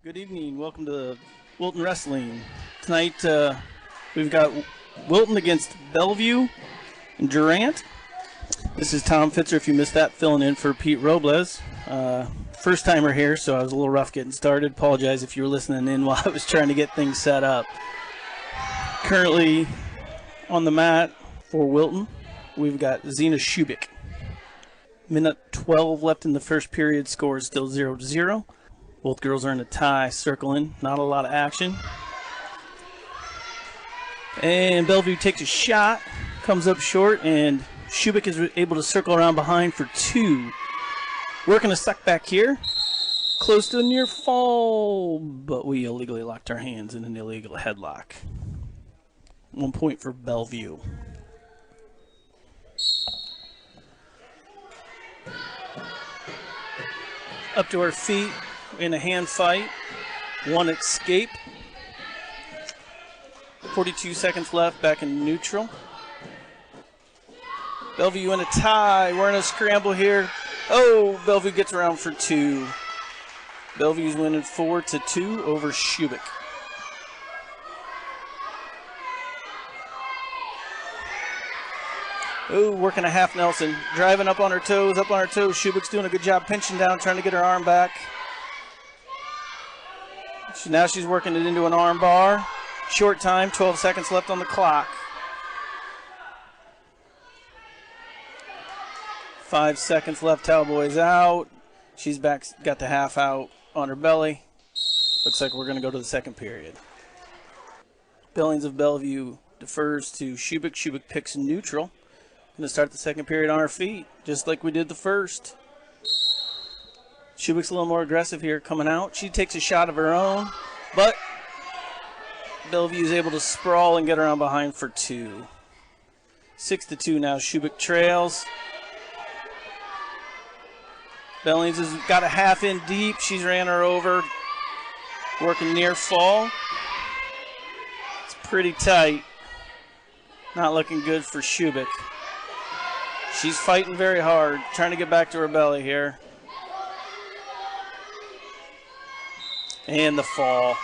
Good evening. Welcome to Wilton Wrestling. Tonight we've got Wilton against Bellevue and Durant. This is Tom Fitzer, if you missed that, filling in for Pete Robles. First timer here, so I was a little rough getting started. Apologize if you were listening in while I was trying to get things set up. Currently on the mat for Wilton, we've got Zena Shubik. Minute 12 left in the first period. Score is still 0-0. Both girls are in a tie, circling. Not a lot of action. And Bellevue takes a shot, comes up short, and Shubik is able to circle around behind for two. Working a suck back here. Close to a near fall, but we illegally locked our hands in an illegal headlock. 1 point for Bellevue. Up to her feet in a hand fight. One escape. 42 seconds left, back in neutral. Bellevue in a tie. We're in a scramble here. Oh, Bellevue gets around for two. Bellevue's winning 4-2 over Shubik. Oh, working a half Nelson. Driving up on her toes, Shubik's doing a good job pinching down, trying to get her arm back. Now she's working it into an arm bar. Short time, 12 seconds left on the clock. 5 seconds left, Cowboys out. She's back, got the half out on her belly. Looks like we're going to go to the second period. Billings of Bellevue defers to Shubik. Shubik picks neutral. Going to start the second period on her feet, just like we did the first. Shubik's a little more aggressive here coming out. She takes a shot of her own, but Bellevue is able to sprawl and get around behind for two. 6-2 now. Shubik trails. Bellings has got a half in deep. She's ran her over. Working near fall. It's pretty tight. Not looking good for Shubik. She's fighting very hard, trying to get back to her belly here. And the fall.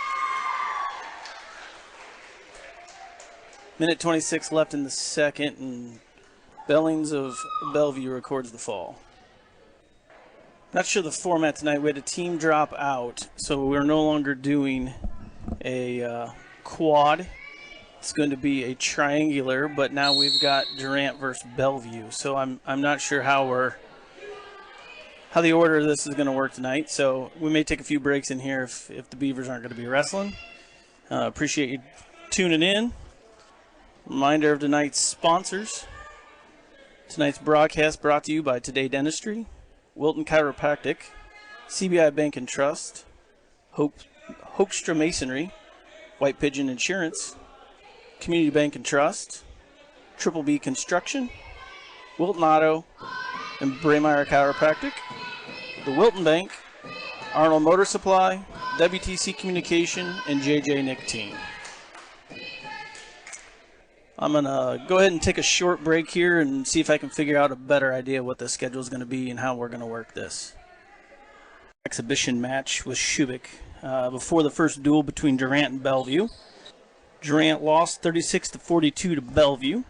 Minute 26 left in the second, and Bellings of Bellevue records the fall. Not sure the format tonight. We had a team drop out, so we're no longer doing a quad. It's going to be a triangular, but now we've got Durant versus Bellevue. So I'm not sure how the order of this is going to work tonight. So we may take a few breaks in here if the Beavers aren't going to be wrestling. Appreciate you tuning in. Reminder of tonight's sponsors. Tonight's broadcast brought to you by Today Dentistry, Wilton Chiropractic, CBI Bank and Trust, Hoekstra Masonry, White Pigeon Insurance, Community Bank and Trust, Triple B Construction, Wilton Auto, and Braymeyer Chiropractic, the Wilton Bank, Arnold Motor Supply, WTC Communication, and JJ Nicotine. I'm going to go ahead and take a short break here and see if I can figure out a better idea what the schedule is going to be and how we're going to work this. Exhibition match with Shubik before the first duel between Durant and Bellevue. Durant lost 36-42 to Bellevue.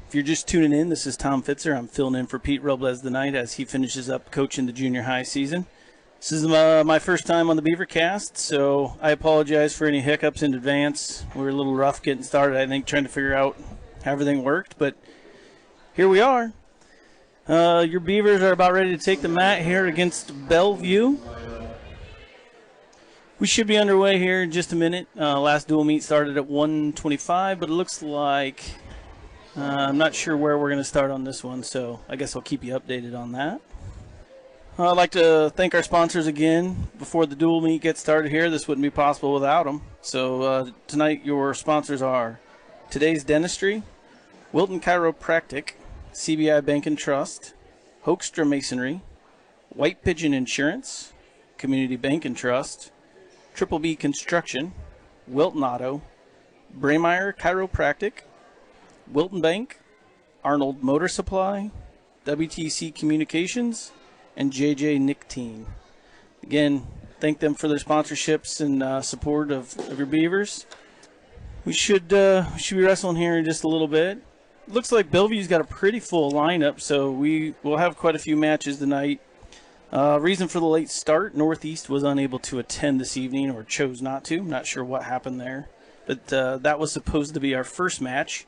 If you're just tuning in, this is Tom Fitzer. I'm filling in for Pete Robles tonight as he finishes up coaching the junior high season. This is my first time on the Beavercast, so I apologize for any hiccups in advance. We were a little rough getting started, I think, trying to figure out how everything worked, but here we are. Your Beavers are about ready to take the mat here against Bellevue. We should be underway here in just a minute. Last dual meet started at 1:25, but it looks like I'm not sure where we're going to start on this one, so I guess I'll keep you updated on that. I'd like to thank our sponsors again. Before the dual meet gets started here, this wouldn't be possible without them. So tonight your sponsors are Today's Dentistry, Wilton Chiropractic, CBI Bank and Trust, Hoekstra Masonry, White Pigeon Insurance, Community Bank and Trust, Triple B Construction, Wilton Auto, Braymeyer Chiropractic, Wilton Bank, Arnold Motor Supply, WTC Communications, and JJ Nicotine. Again, thank them for their sponsorships and support of your Beavers. We should be wrestling here in just a little bit. Looks like Bellevue's got a pretty full lineup, so we will have quite a few matches tonight. Reason for the late start, Northeast was unable to attend this evening or chose not to. I'm not sure what happened there. But that was supposed to be our first match,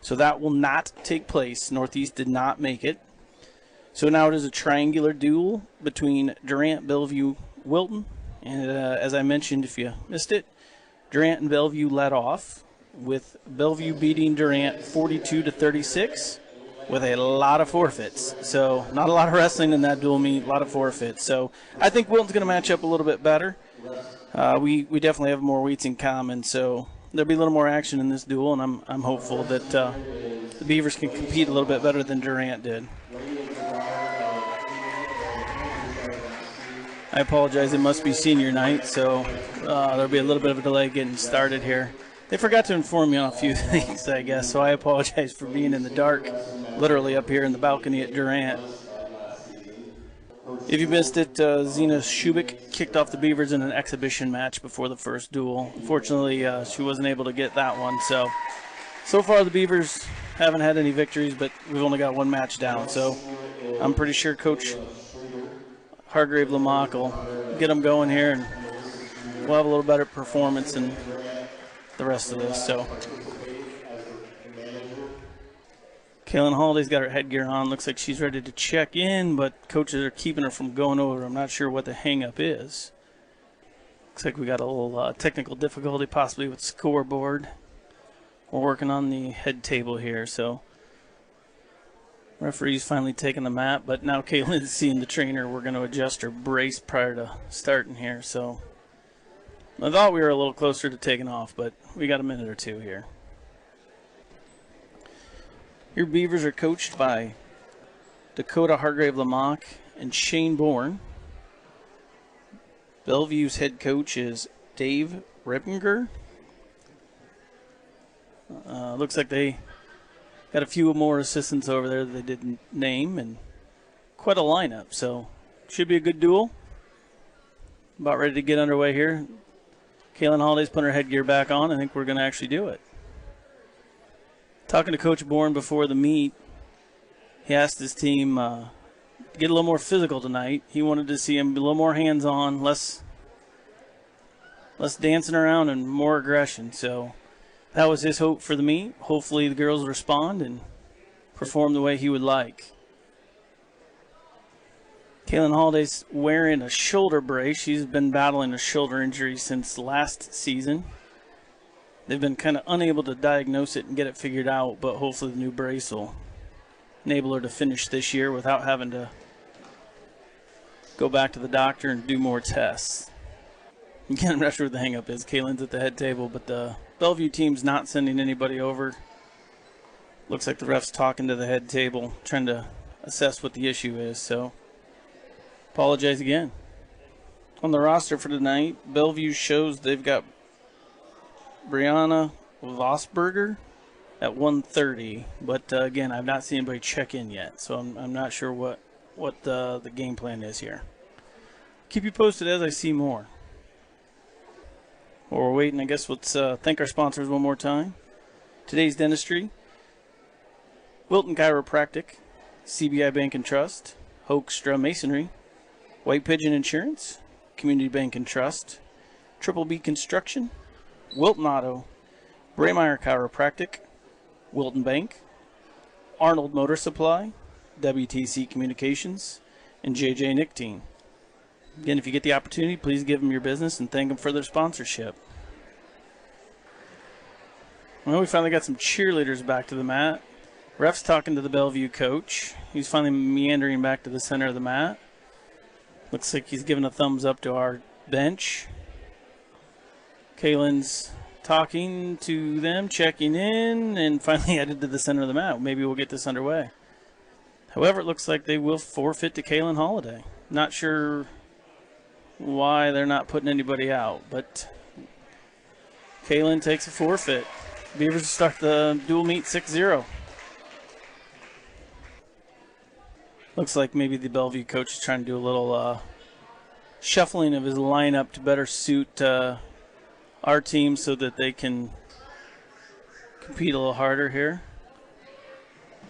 so that will not take place. Northeast did not make it. So now it is a triangular duel between Durant, Bellevue, Wilton. And as I mentioned, if you missed it, Durant and Bellevue led off, with Bellevue beating Durant 42-36 with a lot of forfeits. So not a lot of wrestling in that dual meet, a lot of forfeits. So I think Wilton's going to match up a little bit better. We definitely have more weights in common, so there'll be a little more action in this duel, and I'm hopeful that the Beavers can compete a little bit better than Durant did. I apologize, it must be senior night, so there'll be a little bit of a delay getting started here. They forgot to inform me on a few things, I guess, so I apologize for being in the dark, literally up here in the balcony at Durant. If you missed it, Zena Shubik kicked off the Beavers in an exhibition match before the first duel. Unfortunately, she wasn't able to get that one, so far the Beavers haven't had any victories, but we've only got one match down, so I'm pretty sure Coach Hargrave Lamock will get them going here, and we'll have a little better performance than the rest of this. So Kaylin Holiday's got her headgear on. Looks like she's ready to check in, but coaches are keeping her from going over. I'm not sure what the hang-up is. Looks like we got a little technical difficulty possibly with the scoreboard. We're working on the head table here, so referee's finally taking the mat, but now Kaylin's seeing the trainer. We're going to adjust her brace prior to starting here, so I thought we were a little closer to taking off, but we got a minute or two here. Your Beavers are coached by Dakota Hargrave Lamock and Shane Bourne. Bellevue's head coach is Dave Rippinger. Looks like they got a few more assistants over there that they didn't name, and quite a lineup, so should be a good duel. About ready to get underway here. Kaylin Holiday's putting her headgear back on. I think we're going to actually do it. Talking to Coach Bourne before the meet, he asked his team to get a little more physical tonight. He wanted to see him be a little more hands-on, less dancing around, and more aggression. So that was his hope for the meet. Hopefully the girls respond and perform the way he would like. Kaylin Holiday's wearing a shoulder brace. She's been battling a shoulder injury since last season. They've been kind of unable to diagnose it and get it figured out, but hopefully the new brace will enable her to finish this year without having to go back to the doctor and do more tests. Again, I'm not sure what the hang-up is. Kaylin's at the head table, but the Bellevue team's not sending anybody over. Looks like the ref's talking to the head table, trying to assess what the issue is, so apologize again. On the roster for tonight, Bellevue shows they've got Brianna Vosberger at 1:30, but again, I've not seen anybody check in yet, so I'm not sure what the game plan is here. Keep you posted as I see more. While we're waiting, I guess let's thank our sponsors one more time. Today's Dentistry, Wilton Chiropractic, CBI Bank and Trust, Hoekstra Masonry, White Pigeon Insurance, Community Bank and Trust, Triple B Construction, Wilton Auto, Braymeyer Chiropractic, Wilton Bank, Arnold Motor Supply, WTC Communications, and JJ Nicotine. Again, if you get the opportunity, please give them your business and thank them for their sponsorship. Well, we finally got some cheerleaders back to the mat. Ref's talking to the Bellevue coach. He's finally meandering back to the center of the mat. Looks like he's giving a thumbs up to our bench. Kaylin's talking to them, checking in, and finally headed to the center of the mat. Maybe we'll get this underway. However, it looks like they will forfeit to Kaylin Holiday. Not sure why they're not putting anybody out, but Kaylin takes a forfeit. Beavers start the dual meet 6-0. Looks like maybe the Bellevue coach is trying to do a little shuffling of his lineup to better suit our team so that they can compete a little harder here.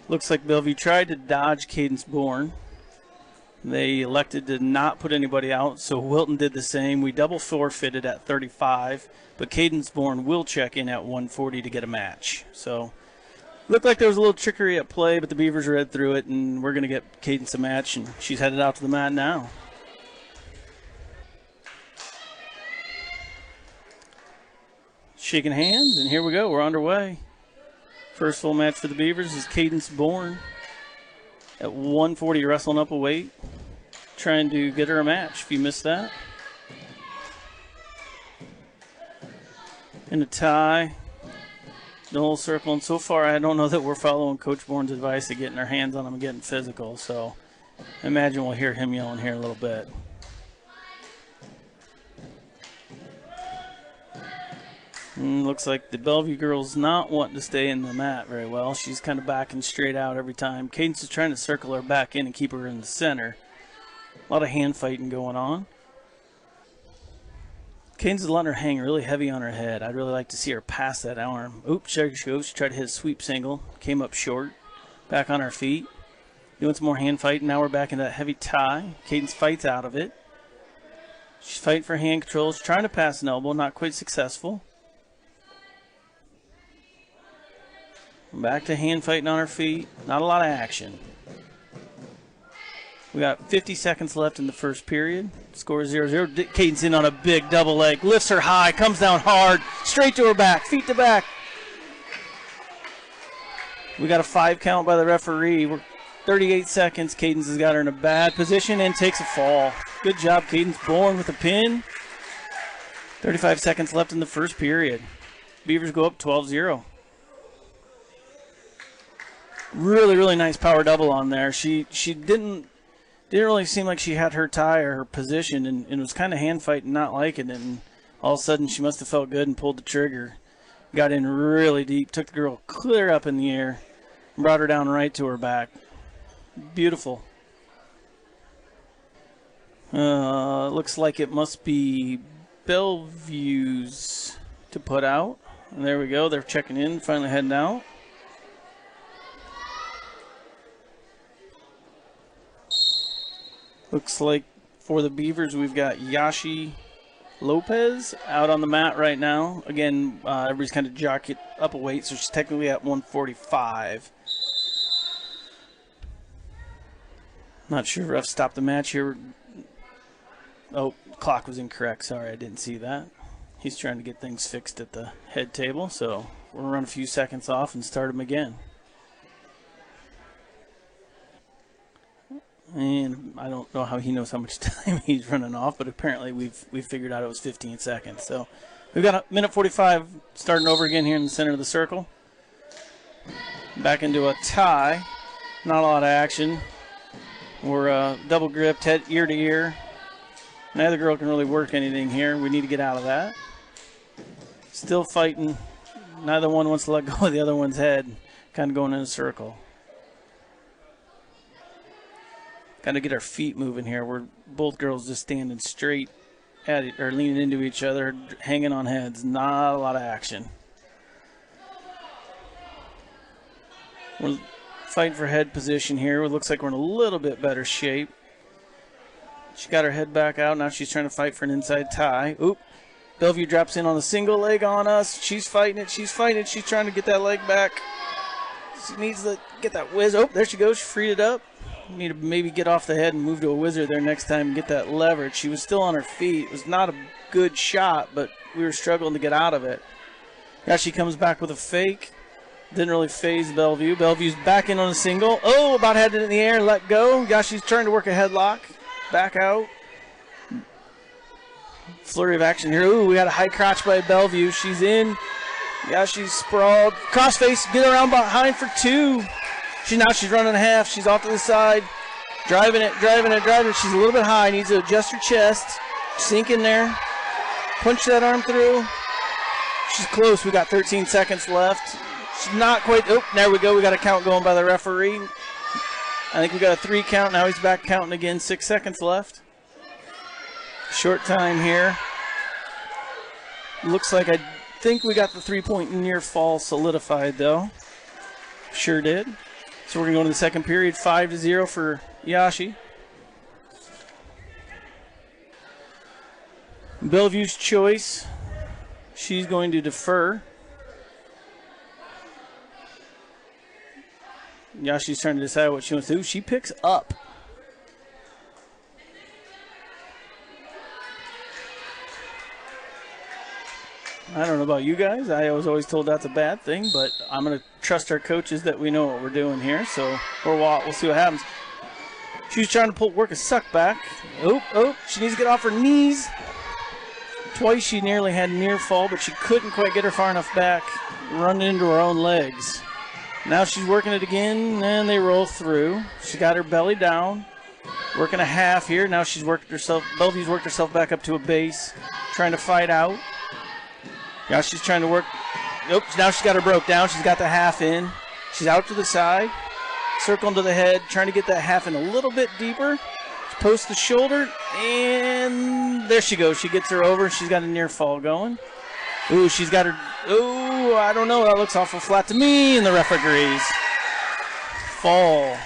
Looks like Bellevue tried to dodge Cadence Bourne. They elected to not put anybody out, so Wilton did the same. We double forfeited at 35, but Cadence Bourne will check in at 140 to get a match. So looked like there was a little trickery at play, but the Beavers read through it, and we're going to get Cadence a match, and she's headed out to the mat now. Shaking hands, and here we go. We're underway. First full match for the Beavers is Cadence Bourne at 140, wrestling up a weight, trying to get her a match. If you missed that. In a tie, the whole circle, and so far I don't know that we're following Coach Bourne's advice of getting our hands on them and getting physical, so I imagine we'll hear him yelling here in a little bit. Looks like the Bellevue girl's not wanting to stay in the mat very well. She's kind of backing straight out every time. Cadence is trying to circle her back in and keep her in the center. A lot of hand fighting going on. Cadence is letting her hang really heavy on her head. I'd really like to see her pass that arm. Oops, there she goes. She tried to hit a sweep single. Came up short. Back on her feet. Doing some more hand fighting. Now we're back into that heavy tie. Cadence fights out of it. She's fighting for hand control. She's trying to pass an elbow. Not quite successful. Back to hand fighting on her feet. Not a lot of action. We got 50 seconds left in the first period. Score 0-0. Cadence in on a big double leg. Lifts her high. Comes down hard. Straight to her back. Feet to back. We got a 5 count by the referee. We're 38 seconds. Cadence has got her in a bad position and takes a fall. Good job, Cadence Bourne with a pin. 35 seconds left in the first period. Beavers go up 12-0. Really, really nice power double on there. She didn't really seem like she had her tie or her position, and it was kind of hand fighting, not liking it. And all of a sudden, she must have felt good and pulled the trigger. Got in really deep, took the girl clear up in the air, and brought her down right to her back. Beautiful. Looks like it must be Bellevue's to put out. And there we go. They're checking in, finally heading out. Looks like for the Beavers, we've got Yashi Lopez out on the mat right now. Again, everybody's kind of jockeyed up a weight, so she's technically at 145. Not sure if ref stopped the match here. Oh, clock was incorrect. Sorry, I didn't see that. He's trying to get things fixed at the head table, so we'll run a few seconds off and start him again. And I don't know how he knows how much time he's running off, but apparently we've figured out it was 15 seconds. So we've got a minute 45 starting over again here in the center of the circle. Back into a tie. Not a lot of action. We're double gripped, head ear to ear. Neither girl can really work anything here. We need to get out of that. Still fighting. Neither one wants to let go of the other one's head. Kind of going in a circle. Got to get our feet moving here. We're both girls just standing straight at it, or leaning into each other, hanging on heads. Not a lot of action. We're fighting for head position here. It looks like we're in a little bit better shape. She got her head back out. Now she's trying to fight for an inside tie. Oop. Bellevue drops in on a single leg on us. She's fighting it. She's fighting it. She's trying to get that leg back. She needs to get that whiz. Oh, there she goes. She freed it up. Need to maybe get off the head and move to a wizard there next time and get that leverage. She was still on her feet. It was not a good shot, but we were struggling to get out of it. Now she comes back with a fake. Didn't really phase Bellevue. Bellevue's back in on a single. Oh, about had it in the air, let go. Yashi's trying to work a headlock. Back out. Flurry of action here. Ooh, we got a high crotch by Bellevue. She's in. Yashi's sprawled. Crossface, get around behind for two. Now she's running a half. She's off to the side. Driving it. She's a little bit high. Needs to adjust her chest. Sink in there. Punch that arm through. She's close. We got 13 seconds left. She's not quite. Oh, there we go. We got a count going by the referee. I think we got a 3 count. Now he's back counting again. 6 seconds left. Short time here. Looks like I think we got the three-point near fall solidified, though. Sure did. So we're going to go into the second period, 5-0 for Yashi. Bellevue's choice. She's going to defer. Yashi's trying to decide what she wants to do. She picks up. I don't know about you guys. I was always told that's a bad thing, but I'm going to trust our coaches that we know what we're doing here. So we'll see what happens. She's trying to work a suck back. Oh, she needs to get off her knees. Twice she nearly had near fall, but she couldn't quite get her far enough back, running into her own legs. Now she's working it again, and they roll through. She got her belly down, working a half here. Now she's worked herself. Bellevue's worked herself back up to a base, trying to fight out. Now she's trying to work. Nope, now she's got her broke down. She's got the half in. She's out to the side, circling to the head, trying to get that half in a little bit deeper. She posts the shoulder, and there she goes. She gets her over. She's got a near fall going. Ooh, she's got her. Ooh, I don't know. That looks awful flat to me, and the ref agrees. Fall.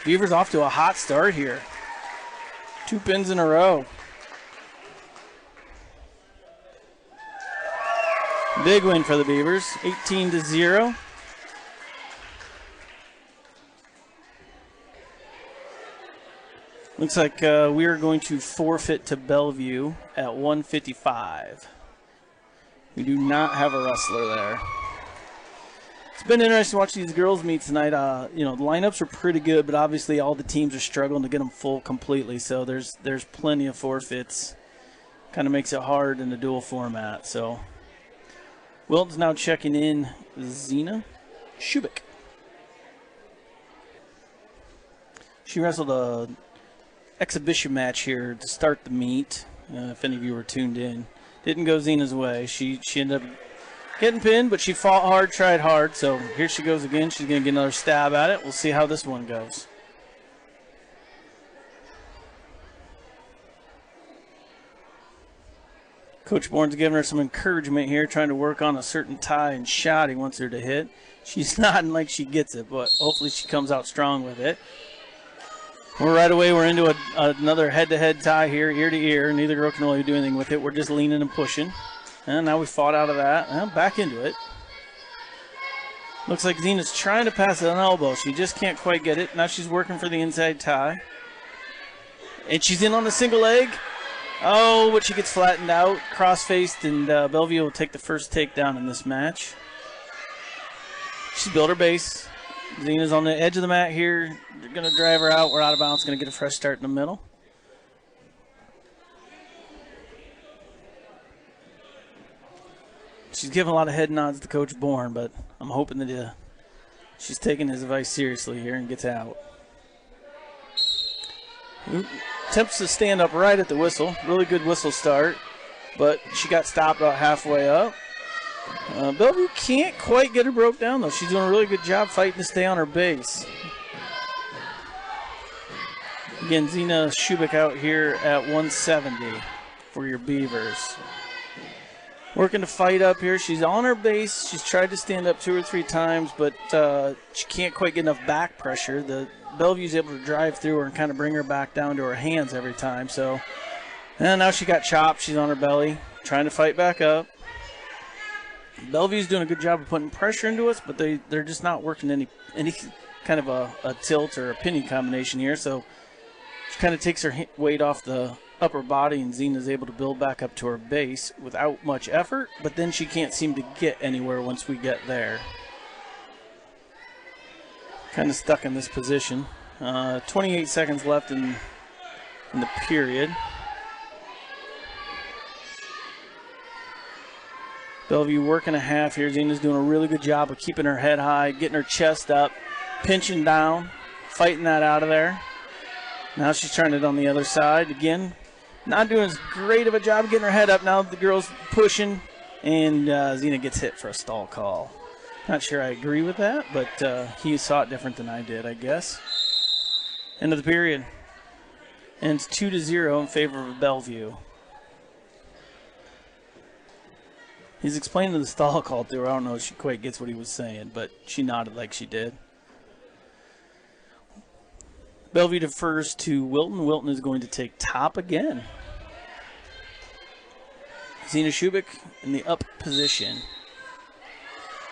Beavers off to a hot start here. 2 pins in a row. Big win for the Beavers, 18-0. Looks like we are going to forfeit to Bellevue at 155. We do not have a wrestler there. It's been interesting to watch these girls meet tonight. The lineups are pretty good, but obviously all the teams are struggling to get them full completely. So there's plenty of forfeits. Kind of makes it hard in the dual format. So Wilton's now checking in Zena Shubik. She wrestled a exhibition match here to start the meet, if any of you were tuned in. Didn't go Zena's way. She ended up getting pinned, but she fought hard, tried hard. So here she goes again. She's going to get another stab at it. We'll see how this one goes. Coach Bourne's giving her some encouragement here, trying to work on a certain tie and shot he wants her to hit. She's nodding like she gets it, but hopefully she comes out strong with it. Right away, we're into another head-to-head tie here, ear-to-ear. Neither girl can really do anything with it. We're just leaning and pushing. And now we fought out of that. And back into it. Looks like Zena's trying to pass it on elbow. She just can't quite get it. Now she's working for the inside tie. And she's in on the single leg. Oh, but she gets flattened out, cross-faced, and Bellevue will take the first takedown in this match. She's built her base. Zena's on the edge of the mat here. They're going to drive her out. We're out of bounds. Going to get a fresh start in the middle. She's giving a lot of head nods to Coach Bourne, but I'm hoping that she's taking his advice seriously here and gets out. Attempts to stand up right at the whistle. Really good whistle start, but she got stopped about halfway up. Bellevue can't quite get her broke down, though. She's doing a really good job fighting to stay on her base. Again, Zena Shubik out here at 170 for your Beavers. Working to fight up here. She's on her base. She's tried to stand up 2 or 3 times, but she can't quite get enough back pressure. Bellevue's able to drive through her and kind of bring her back down to her hands every time. So, and now she got chopped. She's on her belly, trying to fight back up. Bellevue's doing a good job of putting pressure into us, but they're just not working any kind of a tilt or a pinning combination here. So she kind of takes her weight off the upper body, and Zena's able to build back up to her base without much effort, but then she can't seem to get anywhere once we get there. Kind of stuck in this position. 28 seconds left in the period. Bellevue working a half here. Zena's doing a really good job of keeping her head high, getting her chest up, pinching down, fighting that out of there. Now she's trying it on the other side. Again, not doing as great of a job getting her head up. Now the girl's pushing, and Zena gets hit for a stall call. Not sure I agree with that, but he saw it different than I did, I guess. End of the period. And it's 2-0 in favor of Bellevue. He's explaining the stall call to her. I don't know if she quite gets what he was saying, but she nodded like she did. Bellevue defers to Wilton. Wilton is going to take top again. Zena Shubik in the up position.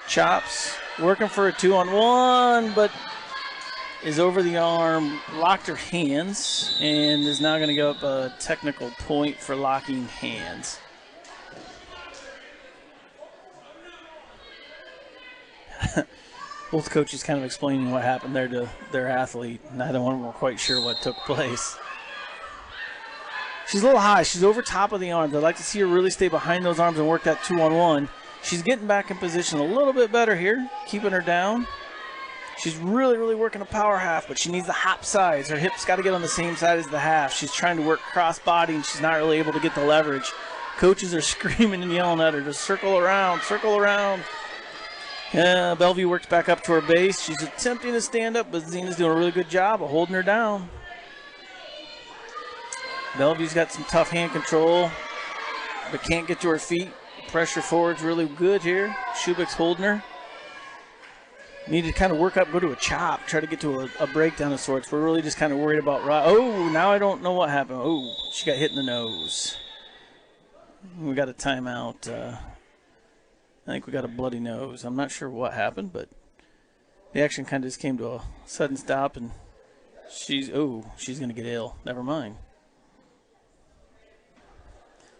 Chops, working for a 2-on-1, but is over the arm, locked her hands, and is now going to go up a technical point for locking hands. Both coaches kind of explaining what happened there to their athlete. Neither one of them were quite sure what took place. She's a little high. She's over top of the arms. I'd like to see her really stay behind those arms and work that 2-on-1. She's getting back in position a little bit better here, keeping her down. She's really, really working a power half, but she needs the hop sides. Her hips got to get on the same side as the half. She's trying to work cross body, and she's not really able to get the leverage. Coaches are screaming and yelling at her, just circle around, circle around. Yeah, Bellevue works back up to her base. She's attempting to stand up, but Zena's doing a really good job of holding her down. Bellevue's got some tough hand control, but can't get to her feet. Pressure forward's really good here. Shubik's holding her. Need to kind of work up, go to a chop, try to get to a breakdown of sorts. We're really just kind of worried about, oh, now I don't know what happened. Oh, she got hit in the nose. We got a timeout. I think we got a bloody nose. I'm not sure what happened, but the action kind of just came to a sudden stop, and she's going to get ill. Never mind.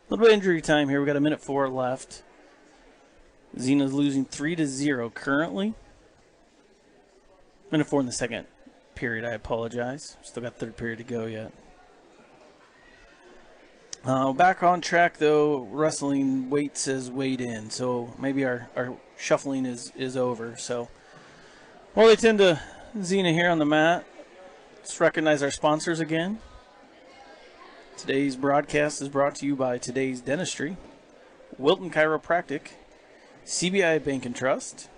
A little bit of injury time here. We got 1:04 left. Zena's losing 3-0 currently. 1:04 in the second period. I apologize. Still got third period to go yet. Back on track, though. Wrestling weight says weight in, so maybe our shuffling is over. So while they tend to Zena here on the mat, let's recognize our sponsors again. Today's broadcast is brought to you by Today's Dentistry, Wilton Chiropractic, CBI Bank and Trust,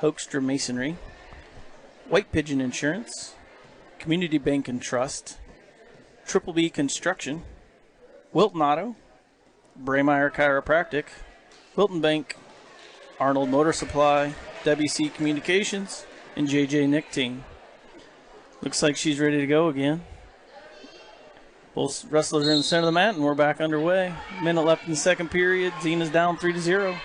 Hoekstra Masonry, White Pigeon Insurance, Community Bank and Trust, Triple B Construction, Wilton Auto, Braymeyer Chiropractic, Wilton Bank, Arnold Motor Supply, WC Communications, and JJ Nicktine. Looks like she's ready to go again. Both wrestlers are in the center of the mat, and we're back underway. Minute left in the second period. Zena's down 3-0.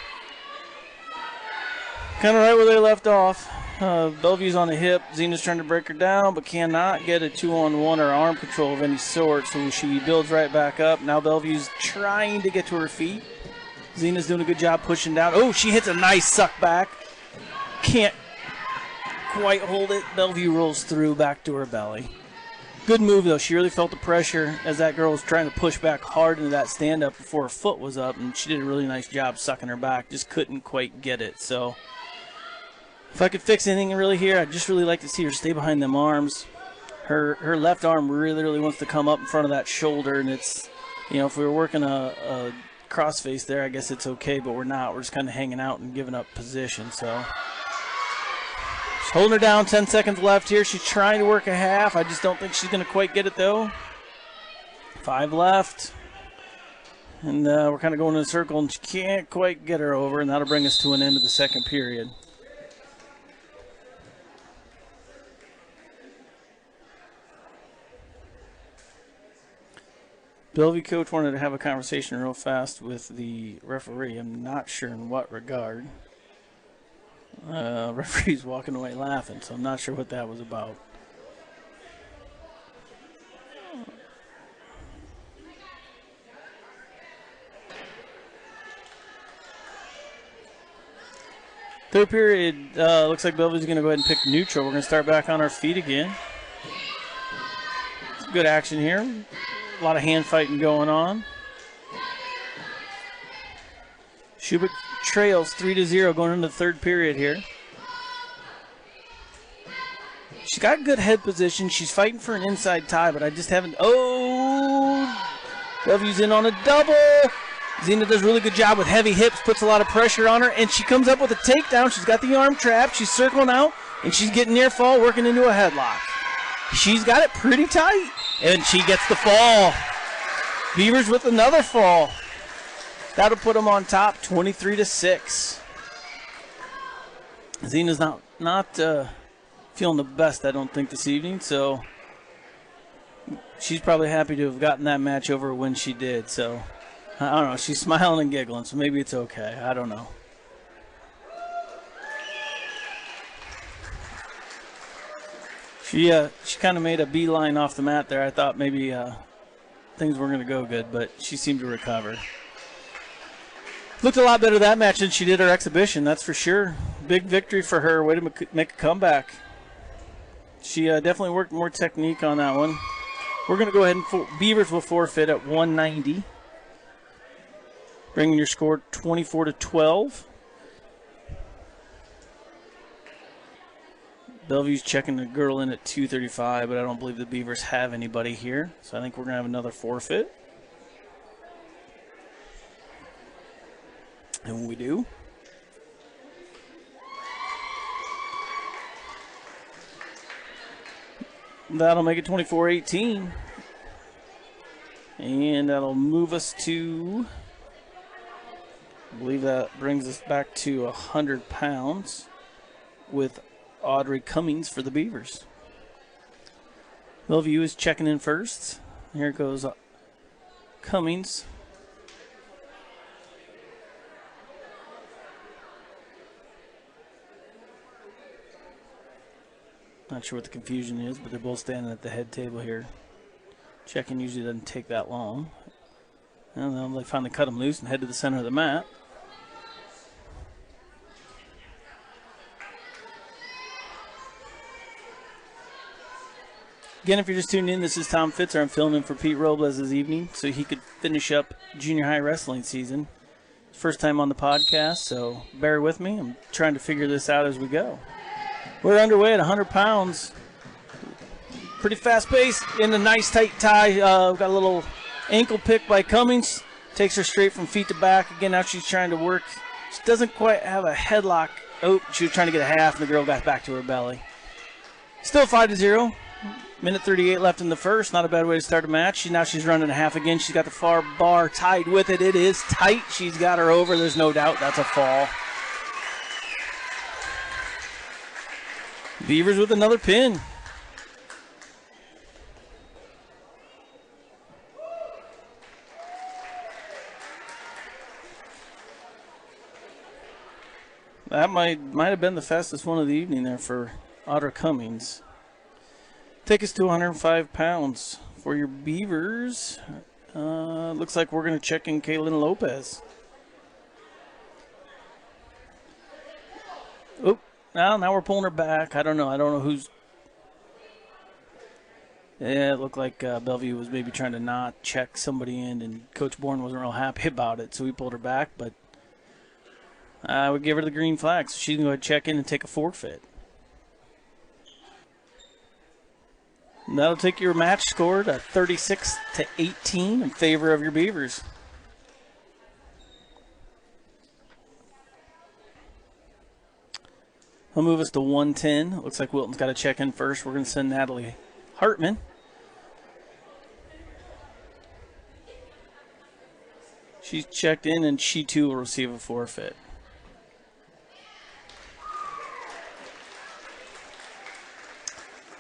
Kind of right where they left off. Bellevue's on the hip. Zena's trying to break her down, but cannot get a 2-on-1 or arm control of any sort, so she builds right back up. Now Bellevue's trying to get to her feet. Zena's doing a good job pushing down. Oh, she hits a nice suck back. Can't quite hold it. Bellevue rolls through back to her belly. Good move, though. She really felt the pressure as that girl was trying to push back hard into that stand-up before her foot was up, and she did a really nice job sucking her back. Just couldn't quite get it. So if I could fix anything really here, I'd just really like to see her stay behind them arms. Her left arm really wants to come up in front of that shoulder, and it's, if we were working a crossface there, I guess it's okay, but we're not. We're just kind of hanging out and giving up position. So she's holding her down, 10 seconds left here. She's trying to work a half. I just don't think she's going to quite get it, though. 5 left. And we're kind of going in a circle, and she can't quite get her over, and that'll bring us to an end of the second period. Bellevue coach wanted to have a conversation real fast with the referee. I'm not sure in what regard. Referee's walking away laughing, so I'm not sure what that was about. Third period, looks like Bellevue's going to go ahead and pick neutral. We're going to start back on our feet again. Some good action here. A lot of hand fighting going on. Shubik trails 3-0 going into the third period here. She's got good head position. She's fighting for an inside tie, but I just haven't. Oh! Bellevue's in on a double. Zena does a really good job with heavy hips, puts a lot of pressure on her, and she comes up with a takedown. She's got the arm trapped. She's circling out, and she's getting near fall, working into a headlock. She's got it pretty tight, and she gets the fall. Beavers with another fall. That'll put them on top, 23-6. Zena's not feeling the best, I don't think, this evening, so she's probably happy to have gotten that match over when she did. So I don't know. She's smiling and giggling, so maybe it's okay. I don't know. She kind of made a beeline off the mat there. I thought maybe things weren't going to go good, but she seemed to recover. Looked a lot better that match than she did her exhibition, that's for sure. Big victory for her. Way to make a comeback. She definitely worked more technique on that one. We're going to go ahead and Beavers will forfeit at 190, bringing your score 24-12. Bellevue's checking the girl in at 235, but I don't believe the Beavers have anybody here, so I think we're going to have another forfeit. And we do. That'll make it 24-18. And that'll move us to, I believe that brings us back to 100 pounds with Audrey Cummings for the Beavers. Bellevue is checking in first. Here goes Cummings. Not sure what the confusion is, but they're both standing at the head table here. Checking usually doesn't take that long. And then they finally cut them loose and head to the center of the mat. Again, if you're just tuning in, this is Tom Fitzer. I'm filling in for Pete Robles this evening so he could finish up junior high wrestling season. First time on the podcast, so bear with me. I'm trying to figure this out as we go. We're underway at 100 pounds. Pretty fast pace in a nice tight tie. We've got a little ankle pick by Cummings. Takes her straight from feet to back. Again, now she's trying to work. She doesn't quite have a headlock. Oh, she was trying to get a half, and the girl got back to her belly. Still 5-0. Minute 38 left in the first. Not a bad way to start a match. Now she's running a half again. She's got the far bar tied with it. It is tight. She's got her over. There's no doubt that's a fall. Beavers with another pin. That might have been the fastest one of the evening there for Audrey Cummings. Take us to 105 pounds for your Beavers. Looks like we're going to check in Kaylin Lopez. Oop. Now we're pulling her back. I don't know who's. Yeah, it looked like Bellevue was maybe trying to not check somebody in, and Coach Bourne wasn't real happy about it, so we pulled her back. But I would give her the green flag, so she's going to go ahead and check in and take a forfeit. And that'll take your match score to 36-18 in favor of your Beavers. I'll move us to 110. Looks like Wilton's got to check in first. We're going to send Natalie Hartman. She's checked in, and she too will receive a forfeit.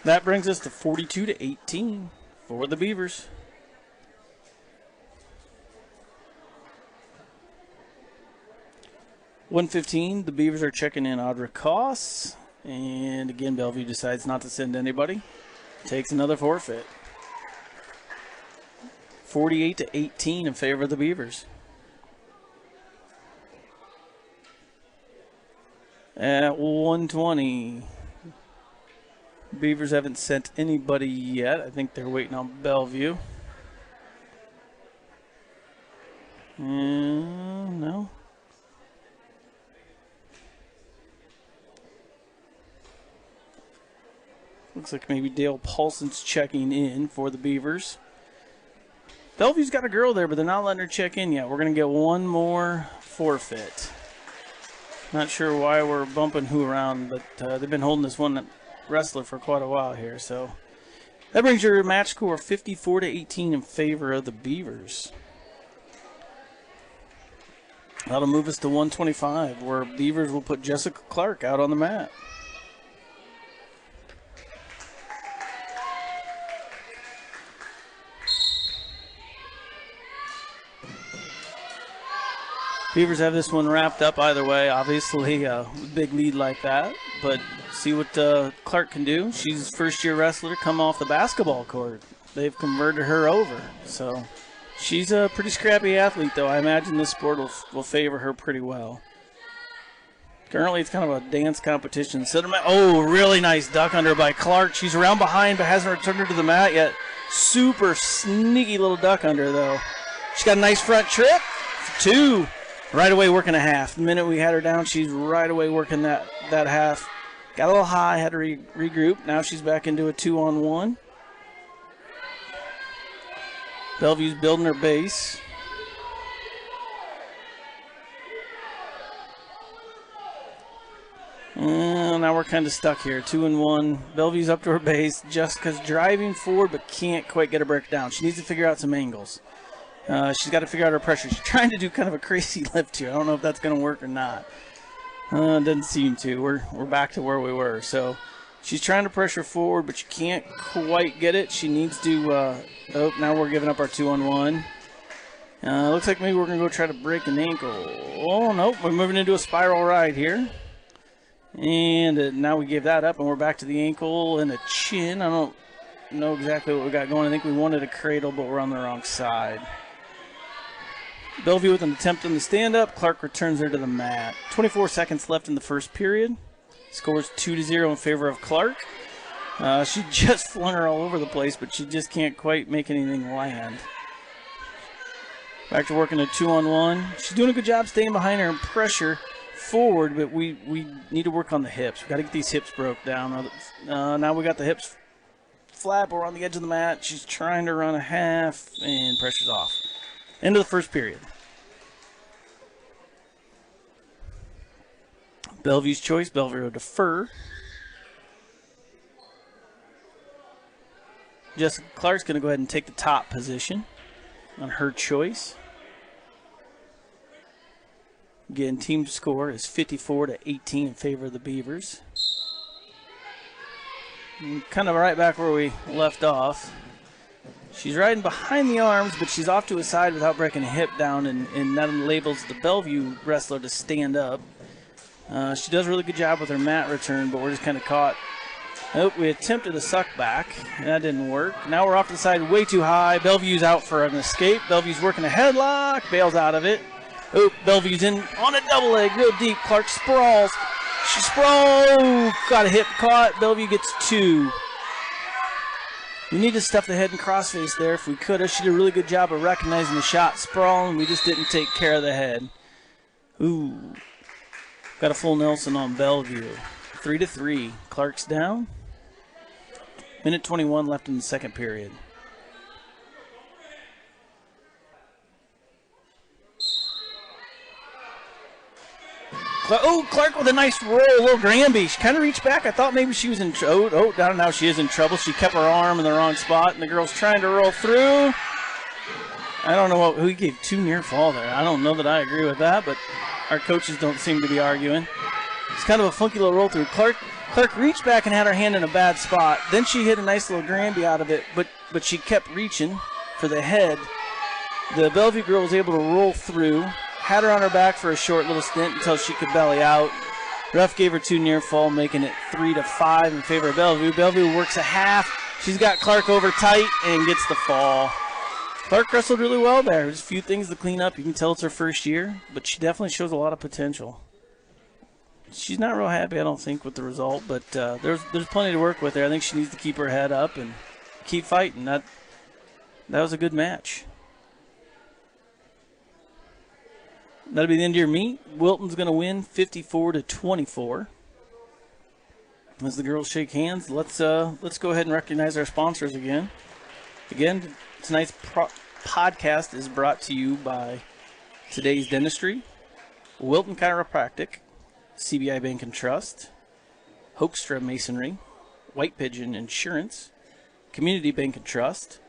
That brings us to 42-18 for the Beavers. $115, the Beavers are checking in Audrey Koss. And again, Bellevue decides not to send anybody. Takes another forfeit. 48-18 in favor of the Beavers. At 120, Beavers haven't sent anybody yet. I think they're waiting on Bellevue. No. Looks like maybe Dale Paulson's checking in for the Beavers. Bellevue's got a girl there, but they're not letting her check in yet. We're going to get one more forfeit. Not sure why we're bumping who around, but they've been holding this one wrestler for quite a while here. So That brings your match score 54-18 in favor of the Beavers. That'll move us to 125, where Beavers will put Jessica Clark out on the mat. Beavers have this one wrapped up either way. Obviously, big lead like that, but see what Clark can do. She's a first-year wrestler, come off the basketball court. They've converted her over, so she's a pretty scrappy athlete, though. I imagine this sport will favor her pretty well. Currently, it's kind of a dance competition. Oh, really nice duck under by Clark. She's around behind, but hasn't returned her to the mat yet. Super sneaky little duck under, though. She's got a nice front trip. 2. Right away working a half. The minute we had her down, she's right away working that half. Got a little high, had to regroup. Now she's back into a 2-on-1. Bellevue's building her base. Now we're kind of stuck here. 2-1. Bellevue's up to her base. Jessica's driving forward but can't quite get her break down. She needs to figure out some angles. She's got to figure out her pressure. She's trying to do kind of a crazy lift here. I don't know if that's going to work or not. Doesn't seem to. We're back to where we were. So she's trying to pressure forward, but she can't quite get it. She needs to. Oh, now we're giving up our 2-on-1. Looks like maybe we're going to go try to break an ankle. Oh, nope. We're moving into a spiral ride here. And now we gave that up, and we're back to the ankle and a chin. I don't know exactly what we got going. I think we wanted a cradle, but we're on the wrong side. Bellevue with an attempt on the stand-up. Clark returns her to the mat. 24 seconds left in the first period. Scores 2-0 in favor of Clark. She just flung her all over the place, but she just can't quite make anything land. Back to working a 2-on-1. She's doing a good job staying behind her and pressure forward, but we need to work on the hips. We've got to get these hips broke down. Now we got the hips flat, but we're on the edge of the mat. She's trying to run a half, and pressure's off. End of the first period. Bellevue's choice. Bellevue will defer. Jessica Clark's going to go ahead and take the top position on her choice. Again, team score is 54-18 in favor of the Beavers. And kind of right back where we left off. She's riding behind the arms, but she's off to a side without breaking a hip down, and that enables the Bellevue wrestler to stand up. She does a really good job with her mat return, but we're just kind of caught. Oh, we attempted a suck back, and that didn't work. Now we're off to the side way too high. Bellevue's out for an escape. Bellevue's working a headlock, bails out of it. Oh, Bellevue's in on a double leg, real deep. Clark sprawls. She sprawls. Got a hip caught. Bellevue gets 2. We need to stuff the head and crossface there if we could. She did a really good job of recognizing the shot sprawl, and we just didn't take care of the head. Ooh. Got a full Nelson on Bellevue. 3-3. Clark's down. Minute 21 left in the second period. Oh, Clark with a nice roll, a little Granby. She kind of reached back. I thought maybe she was in trouble. Oh, down now she is in trouble. She kept her arm in the wrong spot, and the girl's trying to roll through. I don't know who gave 2 near fall there. I don't know that I agree with that, but our coaches don't seem to be arguing. It's kind of a funky little roll through. Clark reached back and had her hand in a bad spot. Then she hit a nice little Granby out of it, but she kept reaching for the head. The Bellevue girl was able to roll through. Had her on her back for a short little stint until she could belly out. Ref gave her 2 near fall, making it 3-5 in favor of Bellevue. Bellevue works a half. She's got Clark over tight and gets the fall. Clark wrestled really well there. There's a few things to clean up. You can tell it's her first year, but she definitely shows a lot of potential. She's not real happy, I don't think, with the result, but there's plenty to work with there. I think she needs to keep her head up and keep fighting. That was a good match. That'll be the end of your meet. Wilton's going to win 54-24. As the girls shake hands, let's go ahead and recognize our sponsors again. Again, tonight's podcast is brought to you by Today's Dentistry, Wilton Chiropractic, CBI Bank and Trust, Hoekstra Masonry, White Pigeon Insurance, Community Bank and Trust,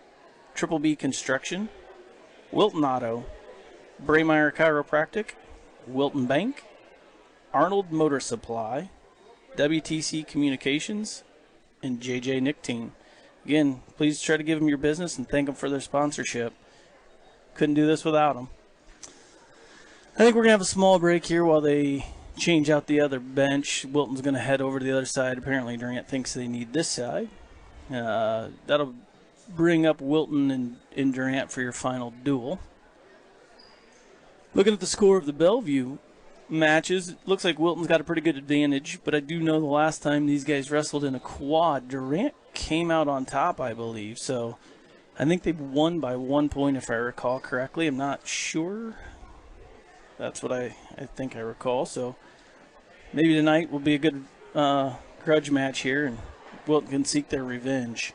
Triple B Construction, Wilton Auto, Braymeyer Chiropractic, Wilton Bank, Arnold Motor Supply, WTC Communications, and JJ Nicotine. Again, please try to give them your business and thank them for their sponsorship. Couldn't do this without them. I think we're going to have a small break here while they change out the other bench. Wilton's going to head over to the other side. Apparently Durant thinks they need this side. That'll bring up Wilton and Durant for your final duel. Looking at the score of the Bellevue matches, it looks like Wilton's got a pretty good advantage, but I do know the last time these guys wrestled in a quad, Durant came out on top, I believe. So I think they won by 1 point, if I recall correctly. I'm not sure. That's what I think I recall. So maybe tonight will be a good grudge match here, and Wilton can seek their revenge.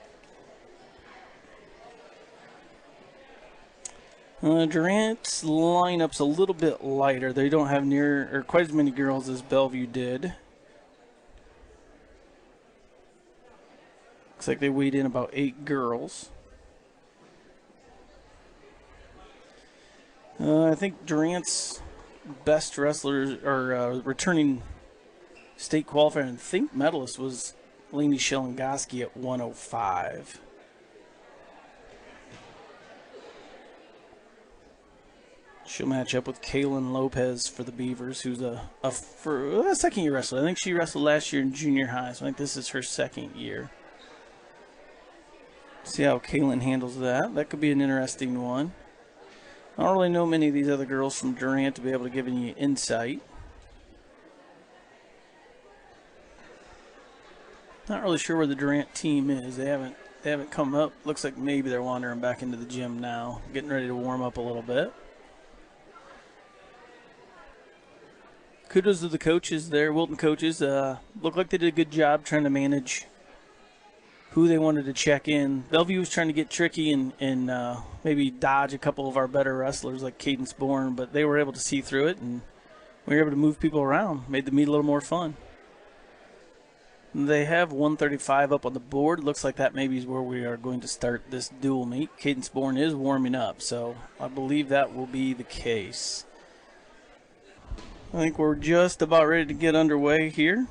Durant's lineup's a little bit lighter. They don't have near or quite as many girls as Bellevue did. Looks like they weighed in about 8 girls. I think Durant's best wrestlers or returning state qualifier and think medalist was Lainey Shelengoski at 105. She'll match up with Kaylin Lopez for the Beavers, who's a second-year wrestler. I think she wrestled last year in junior high, so I think this is her second year. See how Kaylin handles that. That could be an interesting one. I don't really know many of these other girls from Durant to be able to give any insight. Not really sure where the Durant team is. They haven't come up. Looks like maybe they're wandering back into the gym now, getting ready to warm up a little bit. Kudos to the coaches there, Wilton coaches. Looked like they did a good job trying to manage who they wanted to check in. Bellevue was trying to get tricky and maybe dodge a couple of our better wrestlers like Cadence Bourne, but they were able to see through it, and we were able to move people around, made the meet a little more fun. They have 135 up on the board. Looks like that maybe is where we are going to start this dual meet. Cadence Bourne is warming up, so I believe that will be the case. I think we're just about ready to get underway here.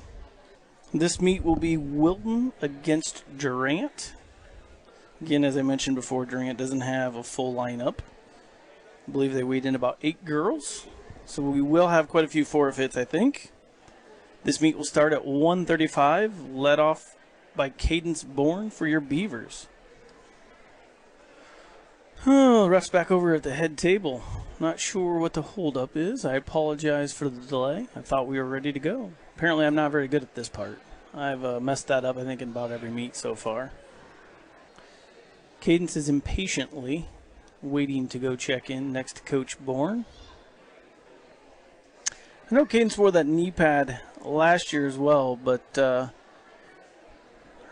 This meet will be Wilton against Durant. Again, as I mentioned before, Durant doesn't have a full lineup. I believe they weighed in about 8 girls. So we will have quite a few forfeits, I think. This meet will start at 1:35, led off by Cadence Bourne for your Beavers. Ref's back over at the head table. Not sure what the holdup is. I apologize for the delay. I thought we were ready to go. Apparently I'm not very good at this part. I've messed that up, I think, in about every meet so far. Cadence is impatiently waiting to go check in next to Coach Bourne. I know Cadence wore that knee pad last year as well, but her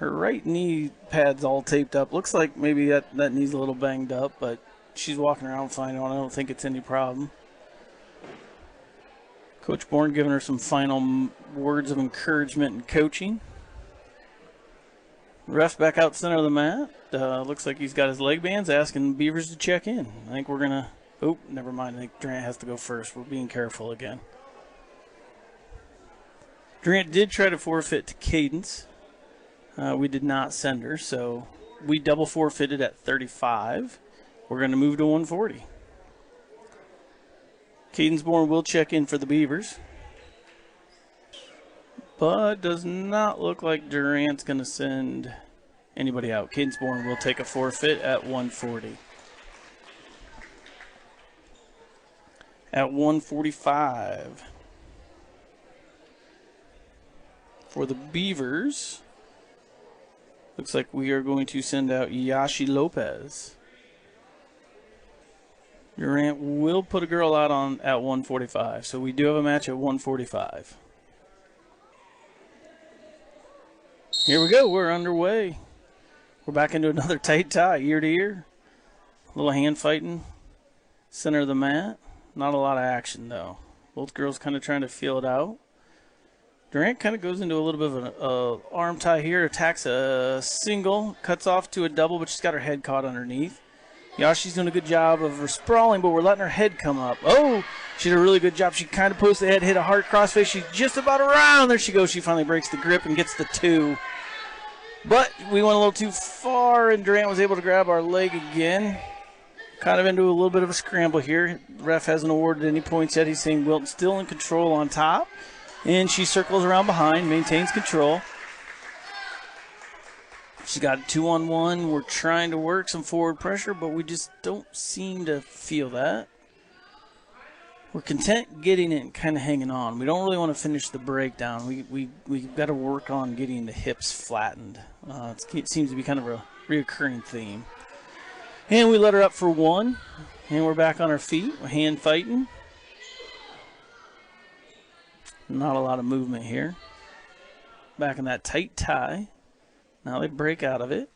right knee pad's all taped up. Looks like maybe that knee's a little banged up, but she's walking around fine on. I don't think it's any problem. Coach Bourne giving her some final words of encouragement and coaching. Ref back out center of the mat. Looks like he's got his leg bands asking Beavers to check in. I think we're going to... Oh, never mind. I think Durant has to go first. We're being careful again. Durant did try to forfeit to Cadence. We did not send her, so we double forfeited at 35. We're going to move to 140. Cadence Bourne will check in for the Beavers. But does not look like Durant's going to send anybody out. Cadence Bourne will take a forfeit at 140. At 145. For the Beavers, looks like we are going to send out Yashi Lopez. Durant will put a girl out at 145, so we do have a match at 145. Here we go, we're underway. We're back into another tight tie, ear to ear. A little hand fighting, center of the mat. Not a lot of action though. Both girls kind of trying to feel it out. Durant kind of goes into a little bit of an arm tie here, attacks a single, cuts off to a double, but she's got her head caught underneath. Yashi's doing a good job of her sprawling, but we're letting her head come up. Oh, she did a really good job. She kind of posts the head, hit a hard crossface. She's just about around. There she goes. She finally breaks the grip and gets the 2. But we went a little too far, and Durant was able to grab our leg again. Kind of into a little bit of a scramble here. The ref hasn't awarded any points yet. He's saying Wilton still in control on top. And she circles around behind, maintains control. She's got a 2-on-1. We're trying to work some forward pressure, but we just don't seem to feel that. We're content getting it and kind of hanging on. We don't really want to finish the breakdown. We've got to work on getting the hips flattened. It seems to be kind of a reoccurring theme. And we let her up for 1. And we're back on our feet. We're hand fighting. Not a lot of movement here. Back in that tight tie. Now they break out of it.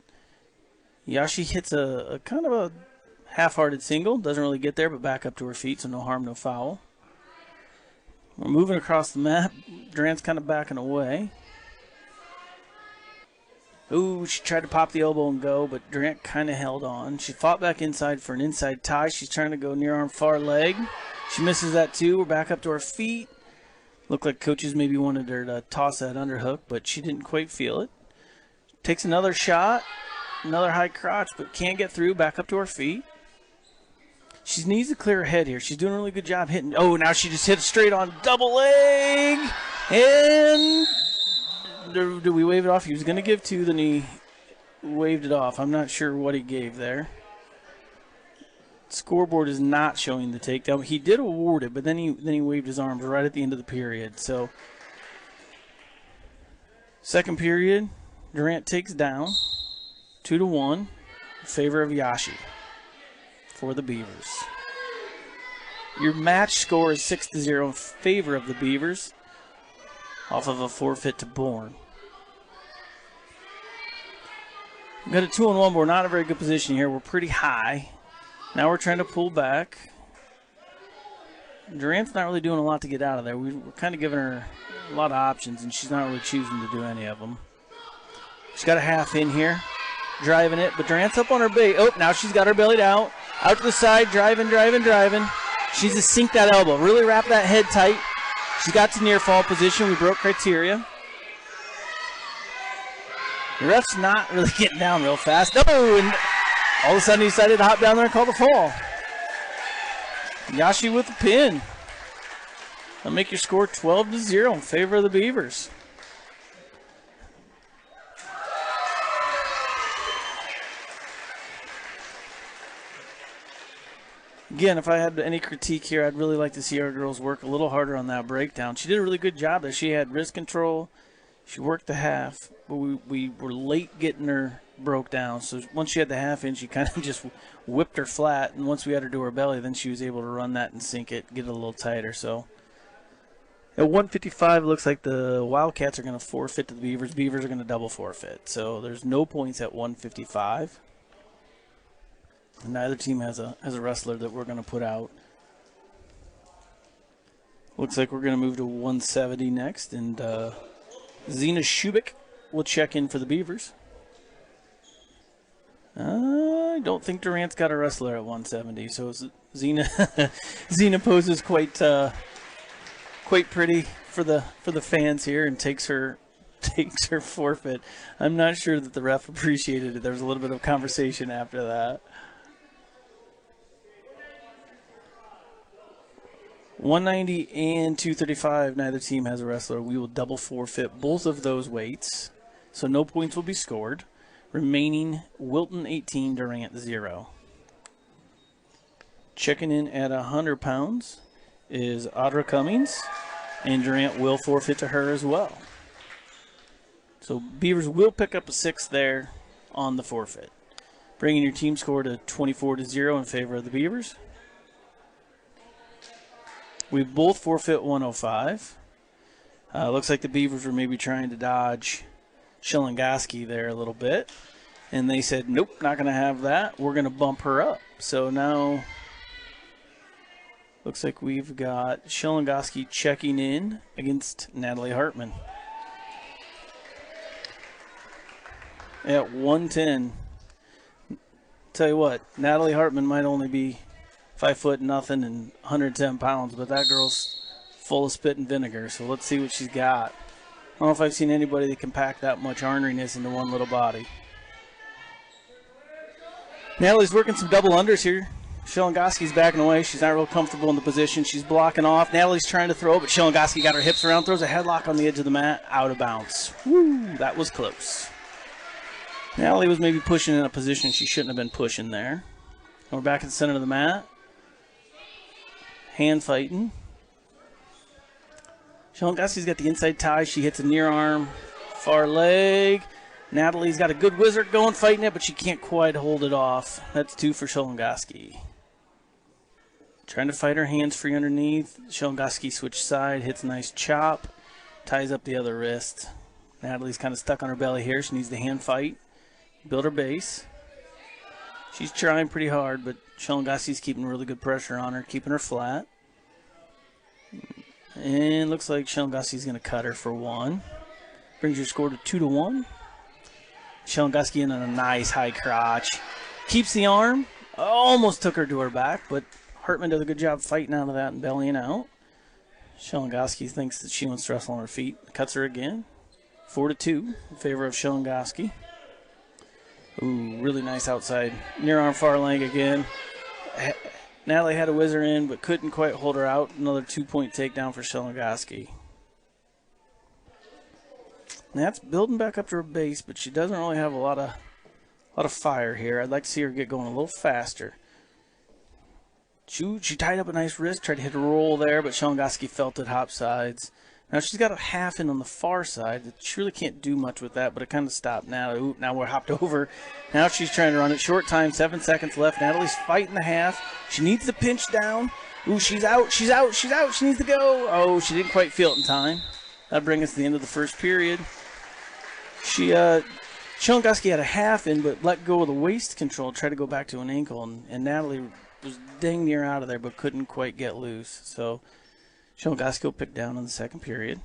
Yashi hits a kind of a half-hearted single. Doesn't really get there, but back up to her feet, so no harm, no foul. We're moving across the map. Durant's kind of backing away. Ooh, she tried to pop the elbow and go, but Durant kind of held on. She fought back inside for an inside tie. She's trying to go near arm, far leg. She misses that too. We're back up to her feet. Looked like coaches maybe wanted her to toss that underhook, but she didn't quite feel it. Takes another shot, another high crotch, but can't get through. Back up to her feet. She needs to clear her head here. She's doing a really good job hitting. Oh, now she just hit it straight on double leg. And do we wave it off? He was going to give 2, then he waved it off. I'm not sure what he gave there. Scoreboard is not showing the takedown. He did award it, but then he waved his arms right at the end of the period. So, second period. Durant takes down 2-1 in favor of Yashi for the Beavers. Your match score is 6-0 in favor of the Beavers off of a forfeit to Bourne. We've got a 2-on-1, but we're not in a very good position here. We're pretty high. Now we're trying to pull back. Durant's not really doing a lot to get out of there. We're kind of giving her a lot of options, and she's not really choosing to do any of them. She's got a half in here, driving it, but Durant's up on her bait. Oh, now she's got her bellied out to the side, driving. She needs to sink that elbow, really wrap that head tight. She got to near fall position. We broke criteria. The ref's not really getting down real fast. No, and all of a sudden he decided to hop down there and call the fall. Yashi with the pin. That'll make your score 12-0 in favor of the Beavers. Again, if I had any critique here, I'd really like to see our girls work a little harder on that breakdown. She did a really good job there. She had wrist control. She worked the half, but we were late getting her broke down. So once she had the half in, she kind of just whipped her flat. And once we had her to her belly, then she was able to run that and sink it, get it a little tighter. So at 155, it looks like the Wildcats are going to forfeit to the Beavers. Beavers are going to double forfeit. So there's no points at 155. Neither team has a wrestler that we're going to put out. Looks like we're going to move to 170 next, and Zena Shubik will check in for the Beavers. I don't think Durant's got a wrestler at 170, so Zena poses quite pretty for the fans here and takes her forfeit. I'm not sure that the ref appreciated it. There was a little bit of conversation after that. 190 and 235, neither team has a wrestler. We will double forfeit both of those weights, so no points will be scored. Remaining, Wilton 18, Durant 0. Checking in at 100 pounds is Audra Cummings, and Durant will forfeit to her as well. So Beavers will pick up a 6 there on the forfeit, bringing your team score to 24-0 in favor of the Beavers. We both forfeit 105. Looks like the Beavers were maybe trying to dodge Shelengoski there a little bit. And they said, nope, not going to have that. We're going to bump her up. So now Looks like we've got Shelongoski checking in against Natalie Hartman. At 110. Tell you what, Natalie Hartman might only be 5 foot nothing and 110 pounds, but that girl's full of spit and vinegar, so let's see what she's got. I don't know if I've seen anybody that can pack that much orneriness into one little body. Natalie's working some double unders here. Shelongoski's backing away. She's not real comfortable in the position. She's blocking off. Natalie's trying to throw, but Shelongoski got her hips around, throws a headlock on the edge of the mat, out of bounds. Woo, that was close. Natalie was maybe pushing in a position she shouldn't have been pushing there. And we're back at the center of the mat. Hand fighting. Shelongoski's got the inside tie. She hits a near arm, far leg. Natalie's got a good wizard going, fighting it, but she can't quite hold it off. That's 2 for Shelongoski. Trying to fight her hands free underneath. Shelongoski switch side, hits a nice chop, ties up the other wrist. Natalie's kind of stuck on her belly here. She needs the hand fight, build her base. She's trying pretty hard, but Shelongoski's keeping really good pressure on her, keeping her flat. And looks like Shelongoski's going to cut her for 1. Brings your score to 2-1. Shelongoski in on a nice high crotch. Keeps the arm. Almost took her to her back, but Hartman does a good job fighting out of that and bellying out. Shelongoski thinks that she wants to wrestle on her feet. Cuts her again. 4-2 in favor of Shelongoski. Ooh, really nice outside. Near arm far leg again. Natalie had a whizzer in, but couldn't quite hold her out. Another 2-point takedown for Shelongoski. Nat's building back up to her base, but she doesn't really have a lot of fire here. I'd like to see her get going a little faster. She tied up a nice wrist, tried to hit a roll there, but Shelongoski felt it hop sides. Now she's got a half in on the far side. She really can't do much with that, but it kind of stopped now. Ooh, now we're hopped over. Now she's trying to run it. Short time, 7 seconds left. Natalie's fighting the half. She needs to pinch down. Ooh, she's out. She's out. She's out. She needs to go. Oh, she didn't quite feel it in time. That'll bring us to the end of the first period. Shelongoski had a half in, but let go of the waist control, tried to go back to an ankle, and Natalie was dang near out of there, but couldn't quite get loose. So Shelongoski will pick down in the second period.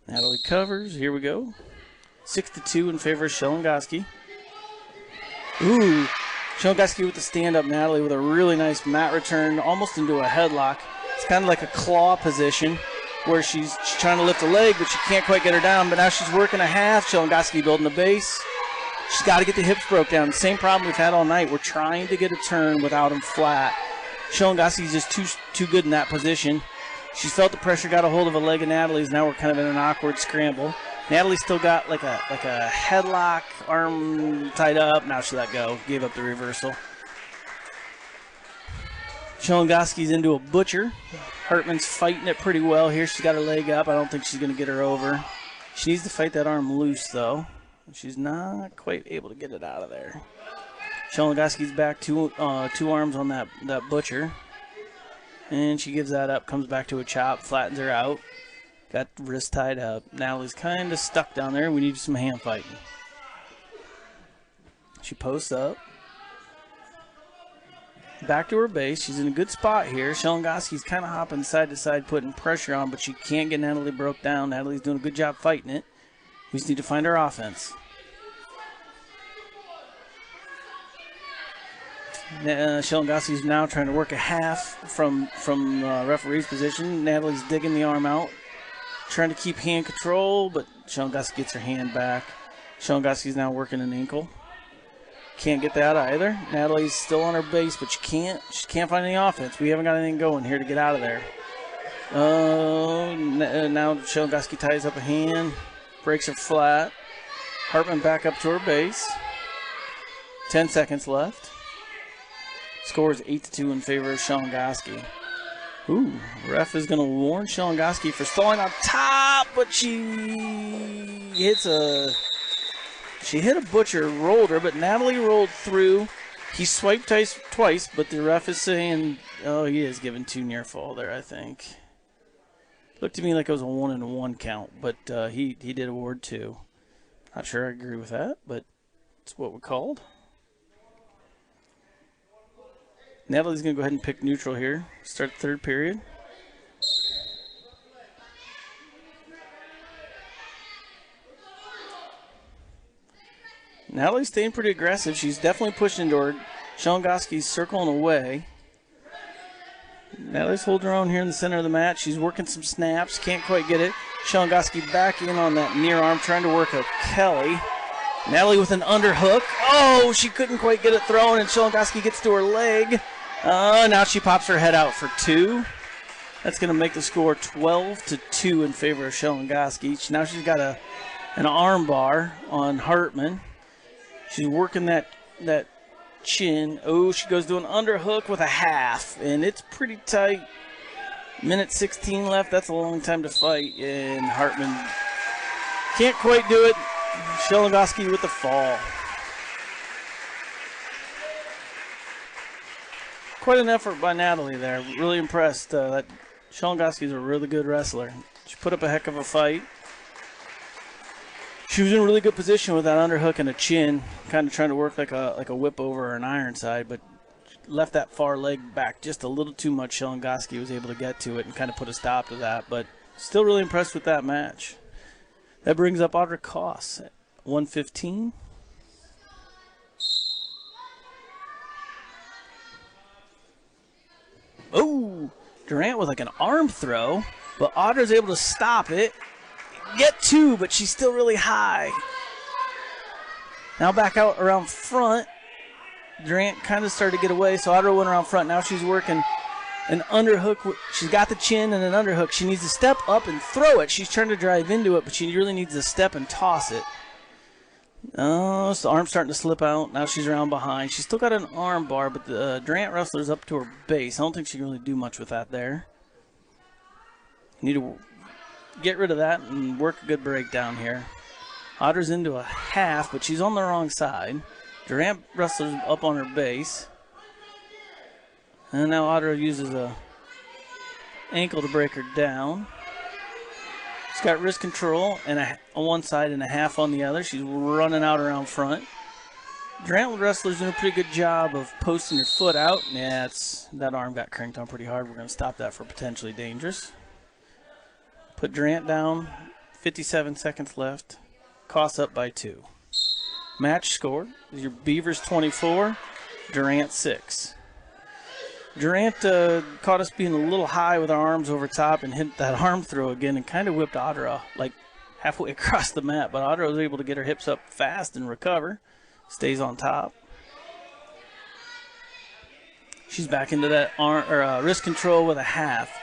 Natalie covers. Here we go. 6-2 in favor of Shelongoski. Ooh, Shelongoski with the stand-up. Natalie with a really nice mat return, almost into a headlock. It's kind of like a claw position, where she's trying to lift a leg, but she can't quite get her down. But now she's working a half. Shelongoski building the base. She's got to get the hips broke down. Same problem we've had all night. We're trying to get a turn without them flat. Shelongoski's just too good in that position. She's felt the pressure, got a hold of a leg of Natalie's. Now we're kind of in an awkward scramble. Natalie's still got like a headlock, arm tied up. Now she let go, gave up the reversal. Shelongoski's into a butcher. Hartman's fighting it pretty well here. She's got her leg up. I don't think she's going to get her over. She needs to fight that arm loose, though. She's not quite able to get it out of there. Shelongoski's back two arms on that butcher. And she gives that up, comes back to a chop, flattens her out. Got the wrist tied up. Natalie's kind of stuck down there. We need some hand fighting. She posts up. Back to her base. She's in a good spot here. Shelongoski's kind of hopping side to side, putting pressure on, but she can't get Natalie broke down. Natalie's doing a good job fighting it. We just need to find our offense. Shelongoski's now trying to work a half from referee's position. Natalie's digging the arm out, trying to keep hand control, but Shelongoski gets her hand back. Shelongoski's now working an ankle. Can't get that either. Natalie's still on her base, but she can't find any offense. We haven't got anything going here to get out of there. Now Shelongoski ties up a hand, breaks her flat. Hartman back up to her base. 10 seconds left. Score is 8-2 in favor of Shelongoski. Ooh, ref is going to warn Shelongoski for stalling on top, but she hit a butcher, rolled her, but Natalie rolled through. He swiped twice, but the ref is saying, oh, he is giving 2 near fall there, I think. Looked to me like it was a 1-1 count, but he did award 2. Not sure I agree with that, but it's what we called. Natalie's going to go ahead and pick neutral here. Start the third period. Natalie's staying pretty aggressive. She's definitely pushing into her. Shelongoski's circling away. Natalie's holding her own here in the center of the mat. She's working some snaps. Can't quite get it. Shelongoski back in on that near arm, trying to work a Kelly. Natalie with an underhook. Oh, she couldn't quite get it thrown, and Shelongoski gets to her leg. Now she pops her head out for 2. That's going to make the score 12-2 in favor of Shelongoski. Now she's got an arm bar on Hartman. She's working that chin. Oh, she goes to an underhook with a half, and it's pretty tight. Minute 16 left. That's a long time to fight, and Hartman can't quite do it. Shelongoski with the fall. Quite an effort by Natalie there. Really impressed. That Shelongoski's a really good wrestler. She put up a heck of a fight. She was in a really good position with that underhook and a chin, kind of trying to work like a whip over or an iron side, but left that far leg back just a little too much. Shelongoski was able to get to it and kind of put a stop to that, but still really impressed with that match. That brings up Audra Koss at 115. Oh, Durant with like an arm throw, but Audra's able to stop it. Get 2, but she's still really high. Now back out around front. Durant kind of started to get away, so Audra went around front. Now she's working an underhook. She's got the chin and an underhook. She needs to step up and throw it. She's trying to drive into it, but she really needs to step and toss it. Oh, so the arm's starting to slip out. Now she's around behind. She's still got an arm bar, but the Durant wrestler's up to her base. I don't think she can really do much with that there. Need to get rid of that and work a good breakdown here. Audra's into a half, but she's on the wrong side. Durant wrestler's up on her base. And now Audra uses a ankle to break her down. She's got wrist control and on one side and a half on the other. She's running out around front. Durant wrestler's doing a pretty good job of posting her foot out. Yeah, that arm got cranked on pretty hard. We're going to stop that for potentially dangerous. Put Durant down. 57 seconds left. Koss up by 2. Match score is your Beavers 24, Durant 6. Durant caught us being a little high with our arms over top and hit that arm throw again and kind of whipped Audra like halfway across the mat. But Audra was able to get her hips up fast and recover. Stays on top. She's back into that wrist control with a half.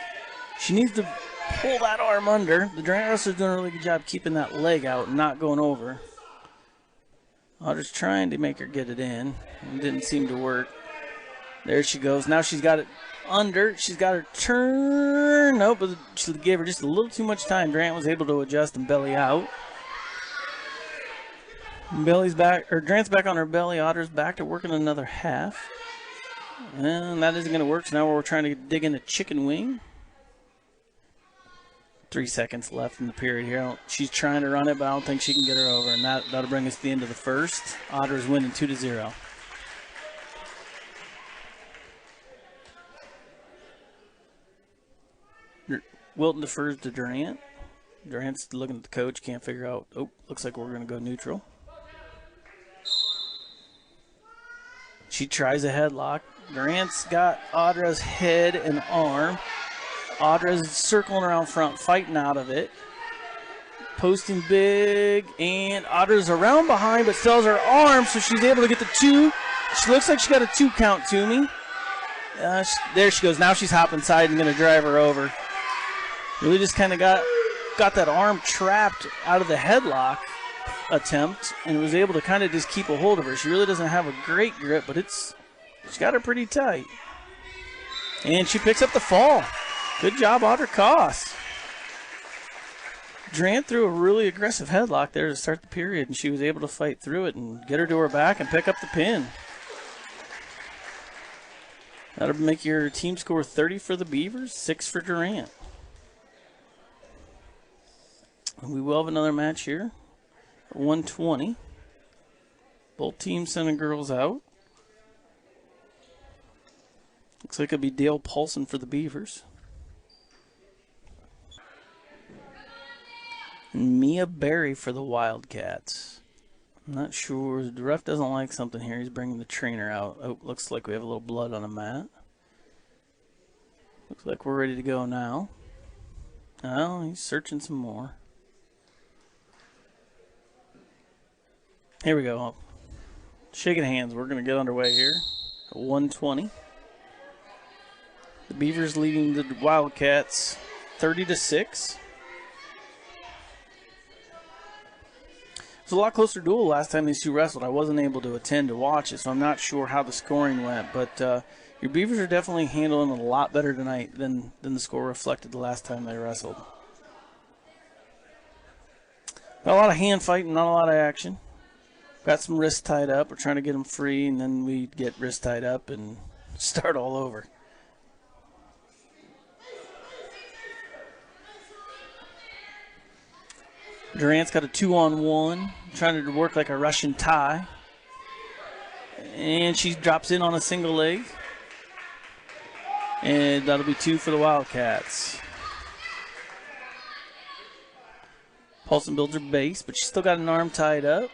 She needs to pull that arm under. The Durant wrestler's doing a really good job keeping that leg out and not going over. Audra's trying to make her get it in. It didn't seem to work. There she goes. Now she's got it under. She's got her turn. Nope, but she gave her just a little too much time. Durant was able to adjust and belly out. Belly's back, or Durant's back on her belly. Audra's back to working another half. And that isn't going to work, so now we're trying to dig in a chicken wing. 3 seconds left in the period here. She's trying to run it, but I don't think she can get her over, and that'll bring us to the end of the first. Audra's winning 2-0. Wilton defers to Durant. Durant's looking at the coach, can't figure out. Oh, looks like we're going to go neutral. She tries a headlock. Durant's got Audra's head and arm. Audra's circling around front, fighting out of it. Posting big, and Audra's around behind, but still has her arm, so she's able to get the 2. She looks like she got a 2 count to me. There she goes. Now she's hopping side and going to drive her over. Really just kind of got that arm trapped out of the headlock attempt and was able to kind of just keep a hold of her. She really doesn't have a great grip, but she's got her pretty tight. And she picks up the fall. Good job, Audra Koss. Durant threw a really aggressive headlock there to start the period, and she was able to fight through it and get her to her back and pick up the pin. That'll make your team score 30 for the Beavers, 6 for Durant. And we will have another match here. 120. Both teams sending girls out. Looks like it'll be Dale Paulson for the Beavers. And Mia Berry for the Wildcats. I'm not sure. The ref doesn't like something here. He's bringing the trainer out. Oh, looks like we have a little blood on the mat. Looks like we're ready to go now. Oh, he's searching some more. Here we go. Shaking hands. We're going to get underway here at 1:20. The Beavers leading the Wildcats 30-6. It was a lot closer duel last time these two wrestled. I wasn't able to attend to watch it, so I'm not sure how the scoring went. But your Beavers are definitely handling it a lot better tonight than the score reflected the last time they wrestled. Got a lot of hand fighting, not a lot of action. Got some wrists tied up. We're trying to get them free, and then we get wrists tied up and start all over. Durant's got a 2-on-1, trying to work like a Russian tie. And she drops in on a single leg. And that'll be 2 for the Wildcats. Paulson builds her base, but she's still got an arm tied up.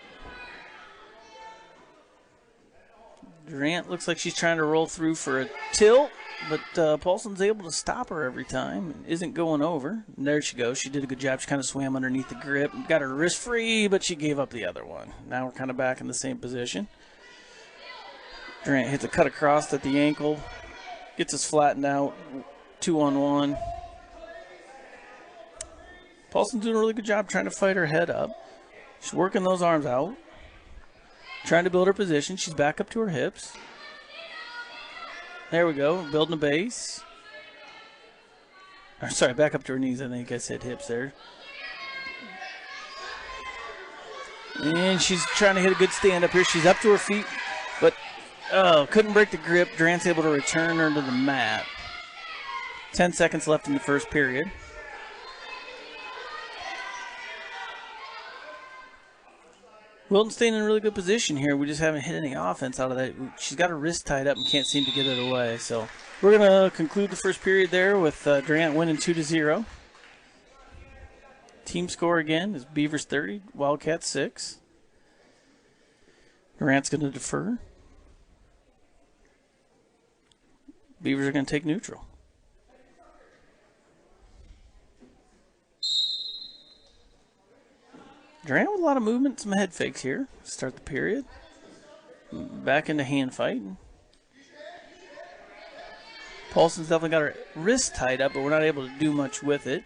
Durant looks like she's trying to roll through for a tilt, but Paulson's able to stop her every time and isn't going over. And there she goes. She did a good job. She kind of swam underneath the grip and got her wrist free, but she gave up the other one. Now we're kind of back in the same position. Durant hits a cut across at the ankle, gets us flattened out, 2-on-1. Paulson's doing a really good job trying to fight her head up. She's working those arms out, trying to build her position. She's back up to her hips. There we go, building a base. Or, sorry, back up to her knees. I think I said hips there. And she's trying to hit a good stand up here. She's up to her feet, but couldn't break the grip. Durant's able to return her to the mat. 10 seconds left in the first period. Wilton staying in a really good position here. We just haven't hit any offense out of that. She's got her wrist tied up and can't seem to get it away. So we're going to conclude the first period there with Durant winning 2-0. Team score again is Beavers 30, Wildcats 6. Durant's going to defer. Beavers are going to take neutral. Durant with a lot of movement, some head fakes here. Start the period. Back into hand fighting. Paulson's definitely got her wrist tied up, but we're not able to do much with it.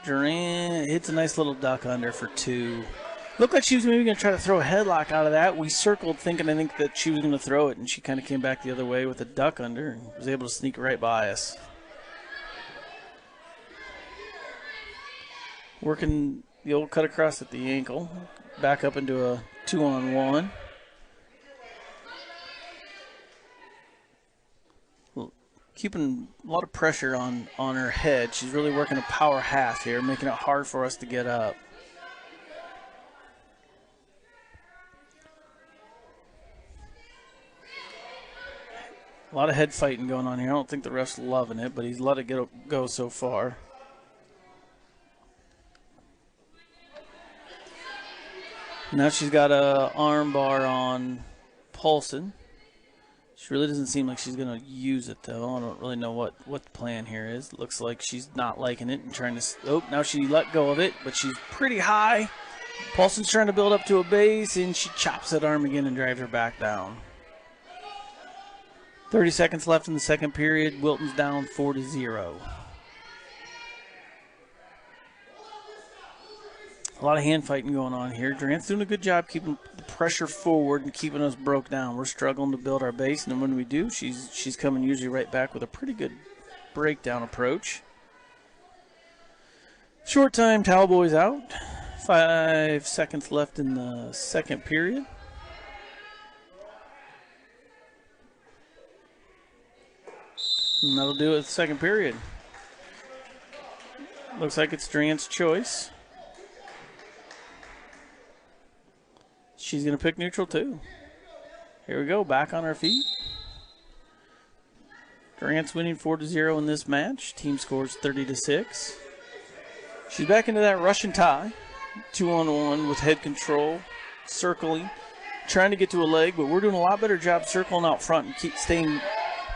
Durant hits a nice little duck under for 2. Looked like she was maybe going to try to throw a headlock out of that. We circled thinking, I think, that she was going to throw it, and she kind of came back the other way with a duck under and was able to sneak right by us. Working the old cut across at the ankle. Back up into a 2-on-1. Keeping a lot of pressure on her head. She's really working a power half here, making it hard for us to get up. A lot of head fighting going on here. I don't think the ref's loving it, but he's let it go so far. Now she's got a arm bar on Paulson. She really doesn't seem like she's going to use it, though. I don't really know what the plan here is. It looks like she's not liking it and trying to... Oh, now she let go of it, but she's pretty high. Paulson's trying to build up to a base, and she chops that arm again and drives her back down. 30 seconds left in the second period. Wilton's down 4-0. A lot of hand fighting going on here. Durant's doing a good job keeping the pressure forward and keeping us broke down. We're struggling to build our base, and then when we do, she's coming usually right back with a pretty good breakdown approach. Short time, towel boys out. 5 seconds left in the second period. And that'll do it with the second period. Looks like it's Durant's choice. She's going to pick neutral too. Here we go, back on our feet. Durant's winning 4-0 in this match. Team scores 30-6. She's back into that Russian tie. 2-on-1 with head control, circling, trying to get to a leg, but we're doing a lot better job circling out front and keep staying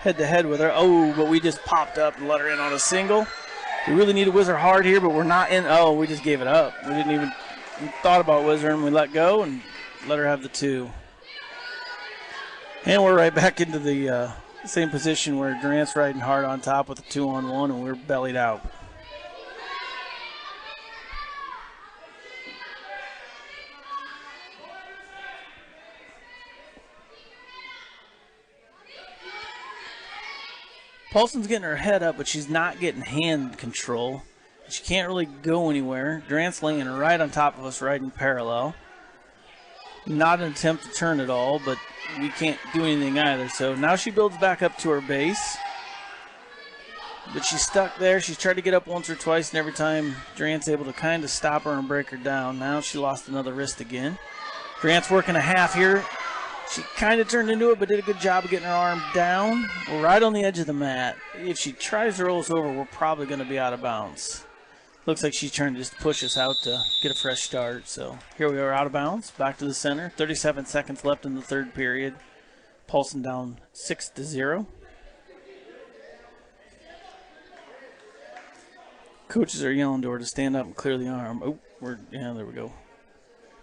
head-to-head with her. Oh, but we just popped up and let her in on a single. We really need to whiz her hard here, but we're not in. Oh, we just gave it up. We didn't even thought about whizzing, and we let go and let her have the 2. And we're right back into the same position where Durant's riding hard on top with a 2-on-1, and we're bellied out. Paulson's getting her head up, but she's not getting hand control. She can't really go anywhere. Durant's laying right on top of us, riding parallel. Not an attempt to turn at all, but we can't do anything either. So now she builds back up to her base. But she's stuck there. She's tried to get up once or twice, and every time Durant's able to kind of stop her and break her down. Now she lost another wrist again. Durant's working a half here. She kind of turned into it, but did a good job of getting her arm down. We're right on the edge of the mat. If she tries to roll us over, we're probably going to be out of bounds. Looks like she's trying to just push us out to get a fresh start. So here we are out of bounds, back to the center. 37 seconds left in the third period. Paulson down 6-0. Coaches are yelling to her to stand up and clear the arm. Oh, yeah, there we go.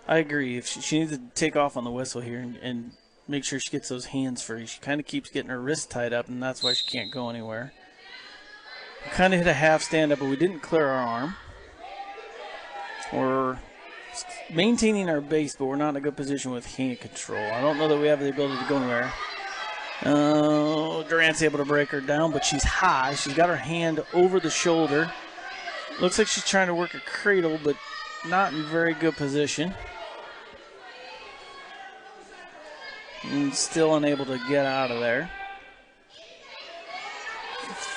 I agree. If she needs to take off on the whistle here and make sure she gets those hands free. She kind of keeps getting her wrist tied up, and that's why she can't go anywhere. We kind of hit a half stand-up, but we didn't clear our arm. We're maintaining our base, but we're not in a good position with hand control. I don't know that we have the ability to go anywhere. Durant's able to break her down, but she's high. She's got her hand over the shoulder. Looks like she's trying to work a cradle, but not in very good position. And still unable to get out of there.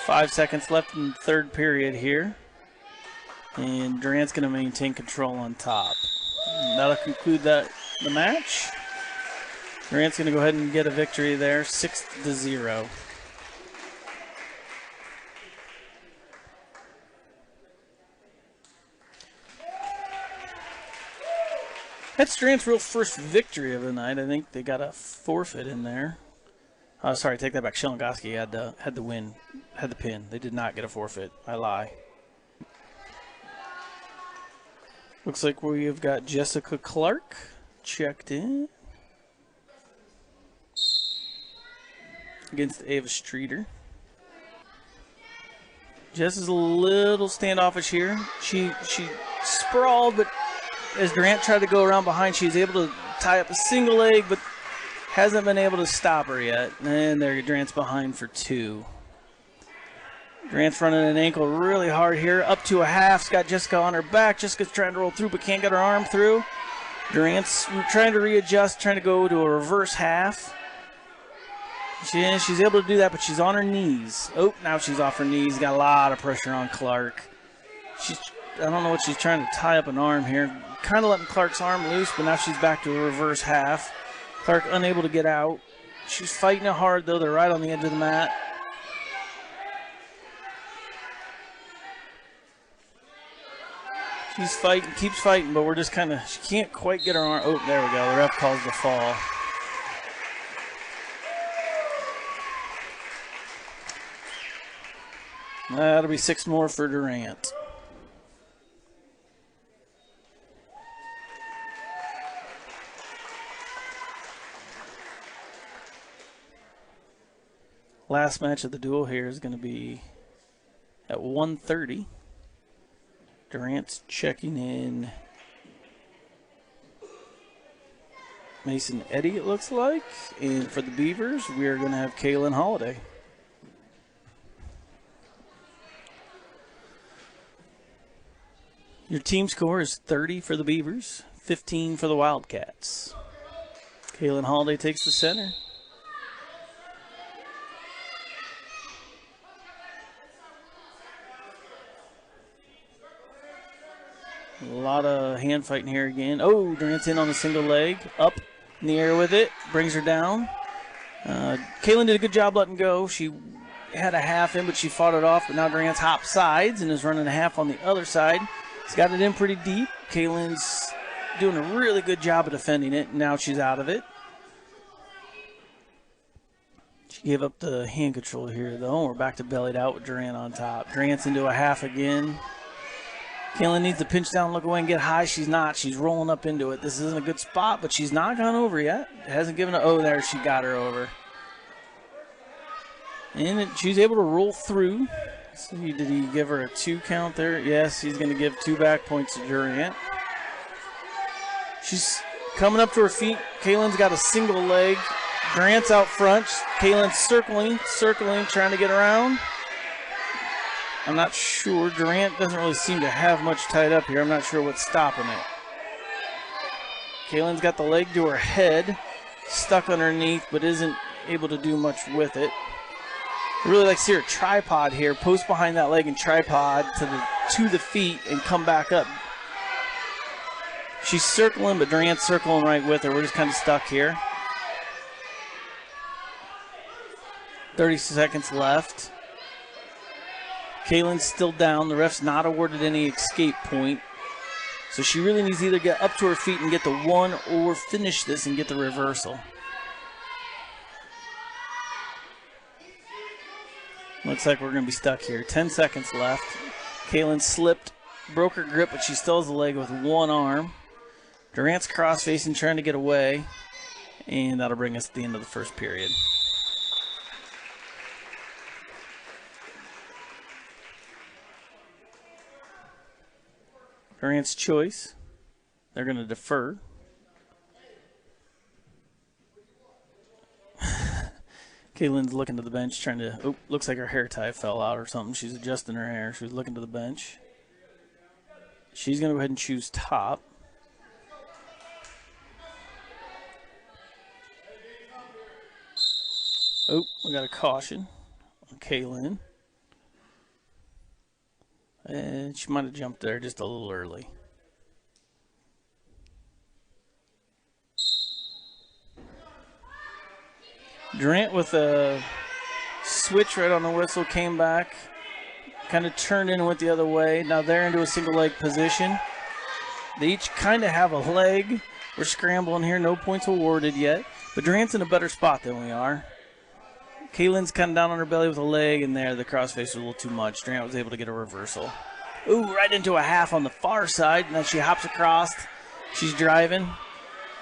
5 seconds left in the third period here. And Durant's going to maintain control on top. And that'll conclude the match. Durant's going to go ahead and get a victory there, 6-0. That's Durant's real first victory of the night. I think they got a forfeit in there. Oh, sorry, take that back. Shelengoski had the win, had the pin. They did not get a forfeit. I lie. Looks like we have got Jessica Clark checked in against Ava Streeter. Jess is a little standoffish here. She sprawled, but as Durant tried to go around behind, she's able to tie up a single leg, but hasn't been able to stop her yet. And there, Durant's behind for 2. Durant's running an ankle really hard here. Up to a half. She's got Jessica on her back. Jessica's trying to roll through, but can't get her arm through. Durant's trying to readjust, trying to go to a reverse half. She's able to do that, but she's on her knees. Oh, now she's off her knees. Got a lot of pressure on Clark. I don't know what she's trying to tie up an arm here. Kind of letting Clark's arm loose, but now she's back to a reverse half. Clark unable to get out. She's fighting it hard, though. They're right on the edge of the mat. She's fighting, keeps fighting, but we're just kind of, she can't quite get her arm. Oh, there we go. The ref calls the fall. That'll be 6 more for Durant. Last match of the duel here is going to be at 1:30. Durant's checking in Mason Eddy, it looks like. And for the Beavers, we are going to have Kaylin Holiday. Your team score is 30 for the Beavers, 15 for the Wildcats. Kaylin Holiday takes the center. lot of hand fighting here again. Oh, Durant's in on a single leg. Up in the air with it. Brings her down. Kaylin did a good job letting go. She had a half in, but she fought it off. But now Durant's hop sides and is running a half on the other side. She's got it in pretty deep. Kaylin's doing a really good job of defending it. Now she's out of it. She gave up the hand control here, though. We're back to bellied out with Durant on top. Durant's into a half again. Kaylin needs to pinch down, look away, and get high. She's not. She's rolling up into it. This isn't a good spot, but she's not gone over yet. Hasn't given a, oh, there, she got her over. And she's able to roll through. See, did he give her a 2 count there? Yes, he's going to give 2 back points to Durant. She's coming up to her feet. Kaylin's got a single leg. Durant's out front. Kaylin's circling, trying to get around. I'm not sure. Durant doesn't really seem to have much tied up here. I'm not sure what's stopping it. Kaylin's got the leg to her head, stuck underneath, but isn't able to do much with it. I really like to see her tripod here, post behind that leg and tripod to the feet and come back up. She's circling, but Durant's circling right with her. We're just kind of stuck here. 30 seconds left. Kaylin's still down. The ref's not awarded any escape point. So she really needs to either get up to her feet and get the 1 or finish this and get the reversal. Looks like we're going to be stuck here. 10 seconds left. Kaylin slipped, broke her grip, but she still has the leg with 1 arm. Durant's cross-facing, trying to get away. And that'll bring us to the end of the first period. Durant's choice. They're going to defer. Kaylin's looking to the bench, trying to, oh, looks like her hair tie fell out or something. She's adjusting her hair. She's looking to the bench. She's going to go ahead and choose top. Oh, we got a caution on Kaylin. And she might have jumped there just a little early. Durant with a switch right on the whistle, came back, kind of turned in and went the other way. Now they're into a single leg position. They each kind of have a leg. We're scrambling here, no points awarded yet. But Durant's in a better spot than we are. Kaylin's kind of down on her belly with a leg, and there the crossface was a little too much. Durant was able to get a reversal. Ooh, right into a half on the far side. Now she hops across. She's driving.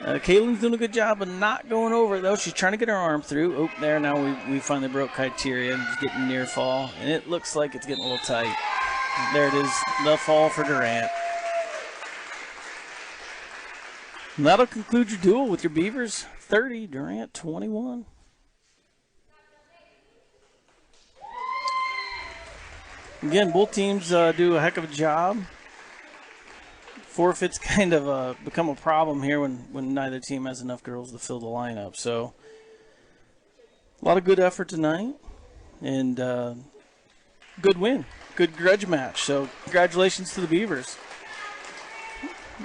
Kaylin's doing a good job of not going over, though. She's trying to get her arm through. Oh, there, now we finally broke criteria. She's getting near fall, and it looks like it's getting a little tight. There it is, the fall for Durant. And that'll conclude your duel with your Beavers 30, Durant 21. Again, both teams do a heck of a job. Forfeits kind of become a problem here when neither team has enough girls to fill the lineup. So a lot of good effort tonight, and good win, good grudge match. So congratulations to the Beavers.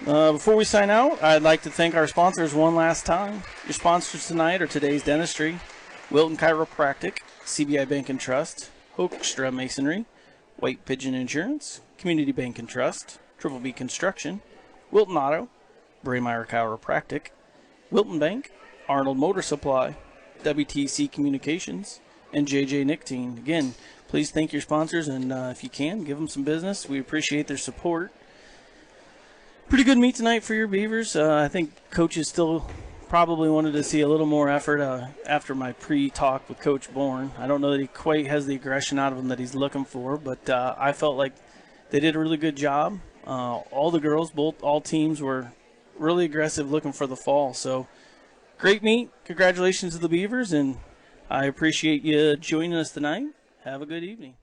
Before we sign out, I'd like to thank our sponsors one last time. Your sponsors tonight are Today's Dentistry, Wilton Chiropractic, CBI Bank and Trust, Hoekstra Masonry, White Pigeon Insurance, Community Bank and Trust, Triple B Construction, Wilton Auto, Braymeyer Chiropractic, Wilton Bank, Arnold Motor Supply, WTC Communications, and JJ Nicotine. Again, please thank your sponsors, and if you can, give them some business. We appreciate their support. Pretty good meet tonight for your Beavers. I think coaches still probably wanted to see a little more effort after my pre-talk with Coach Bourne. I don't know that he quite has the aggression out of him that he's looking for, but I felt like they did a really good job. All the girls, all teams were really aggressive looking for the fall. So great meet. Congratulations to the Beavers, and I appreciate you joining us tonight. Have a good evening.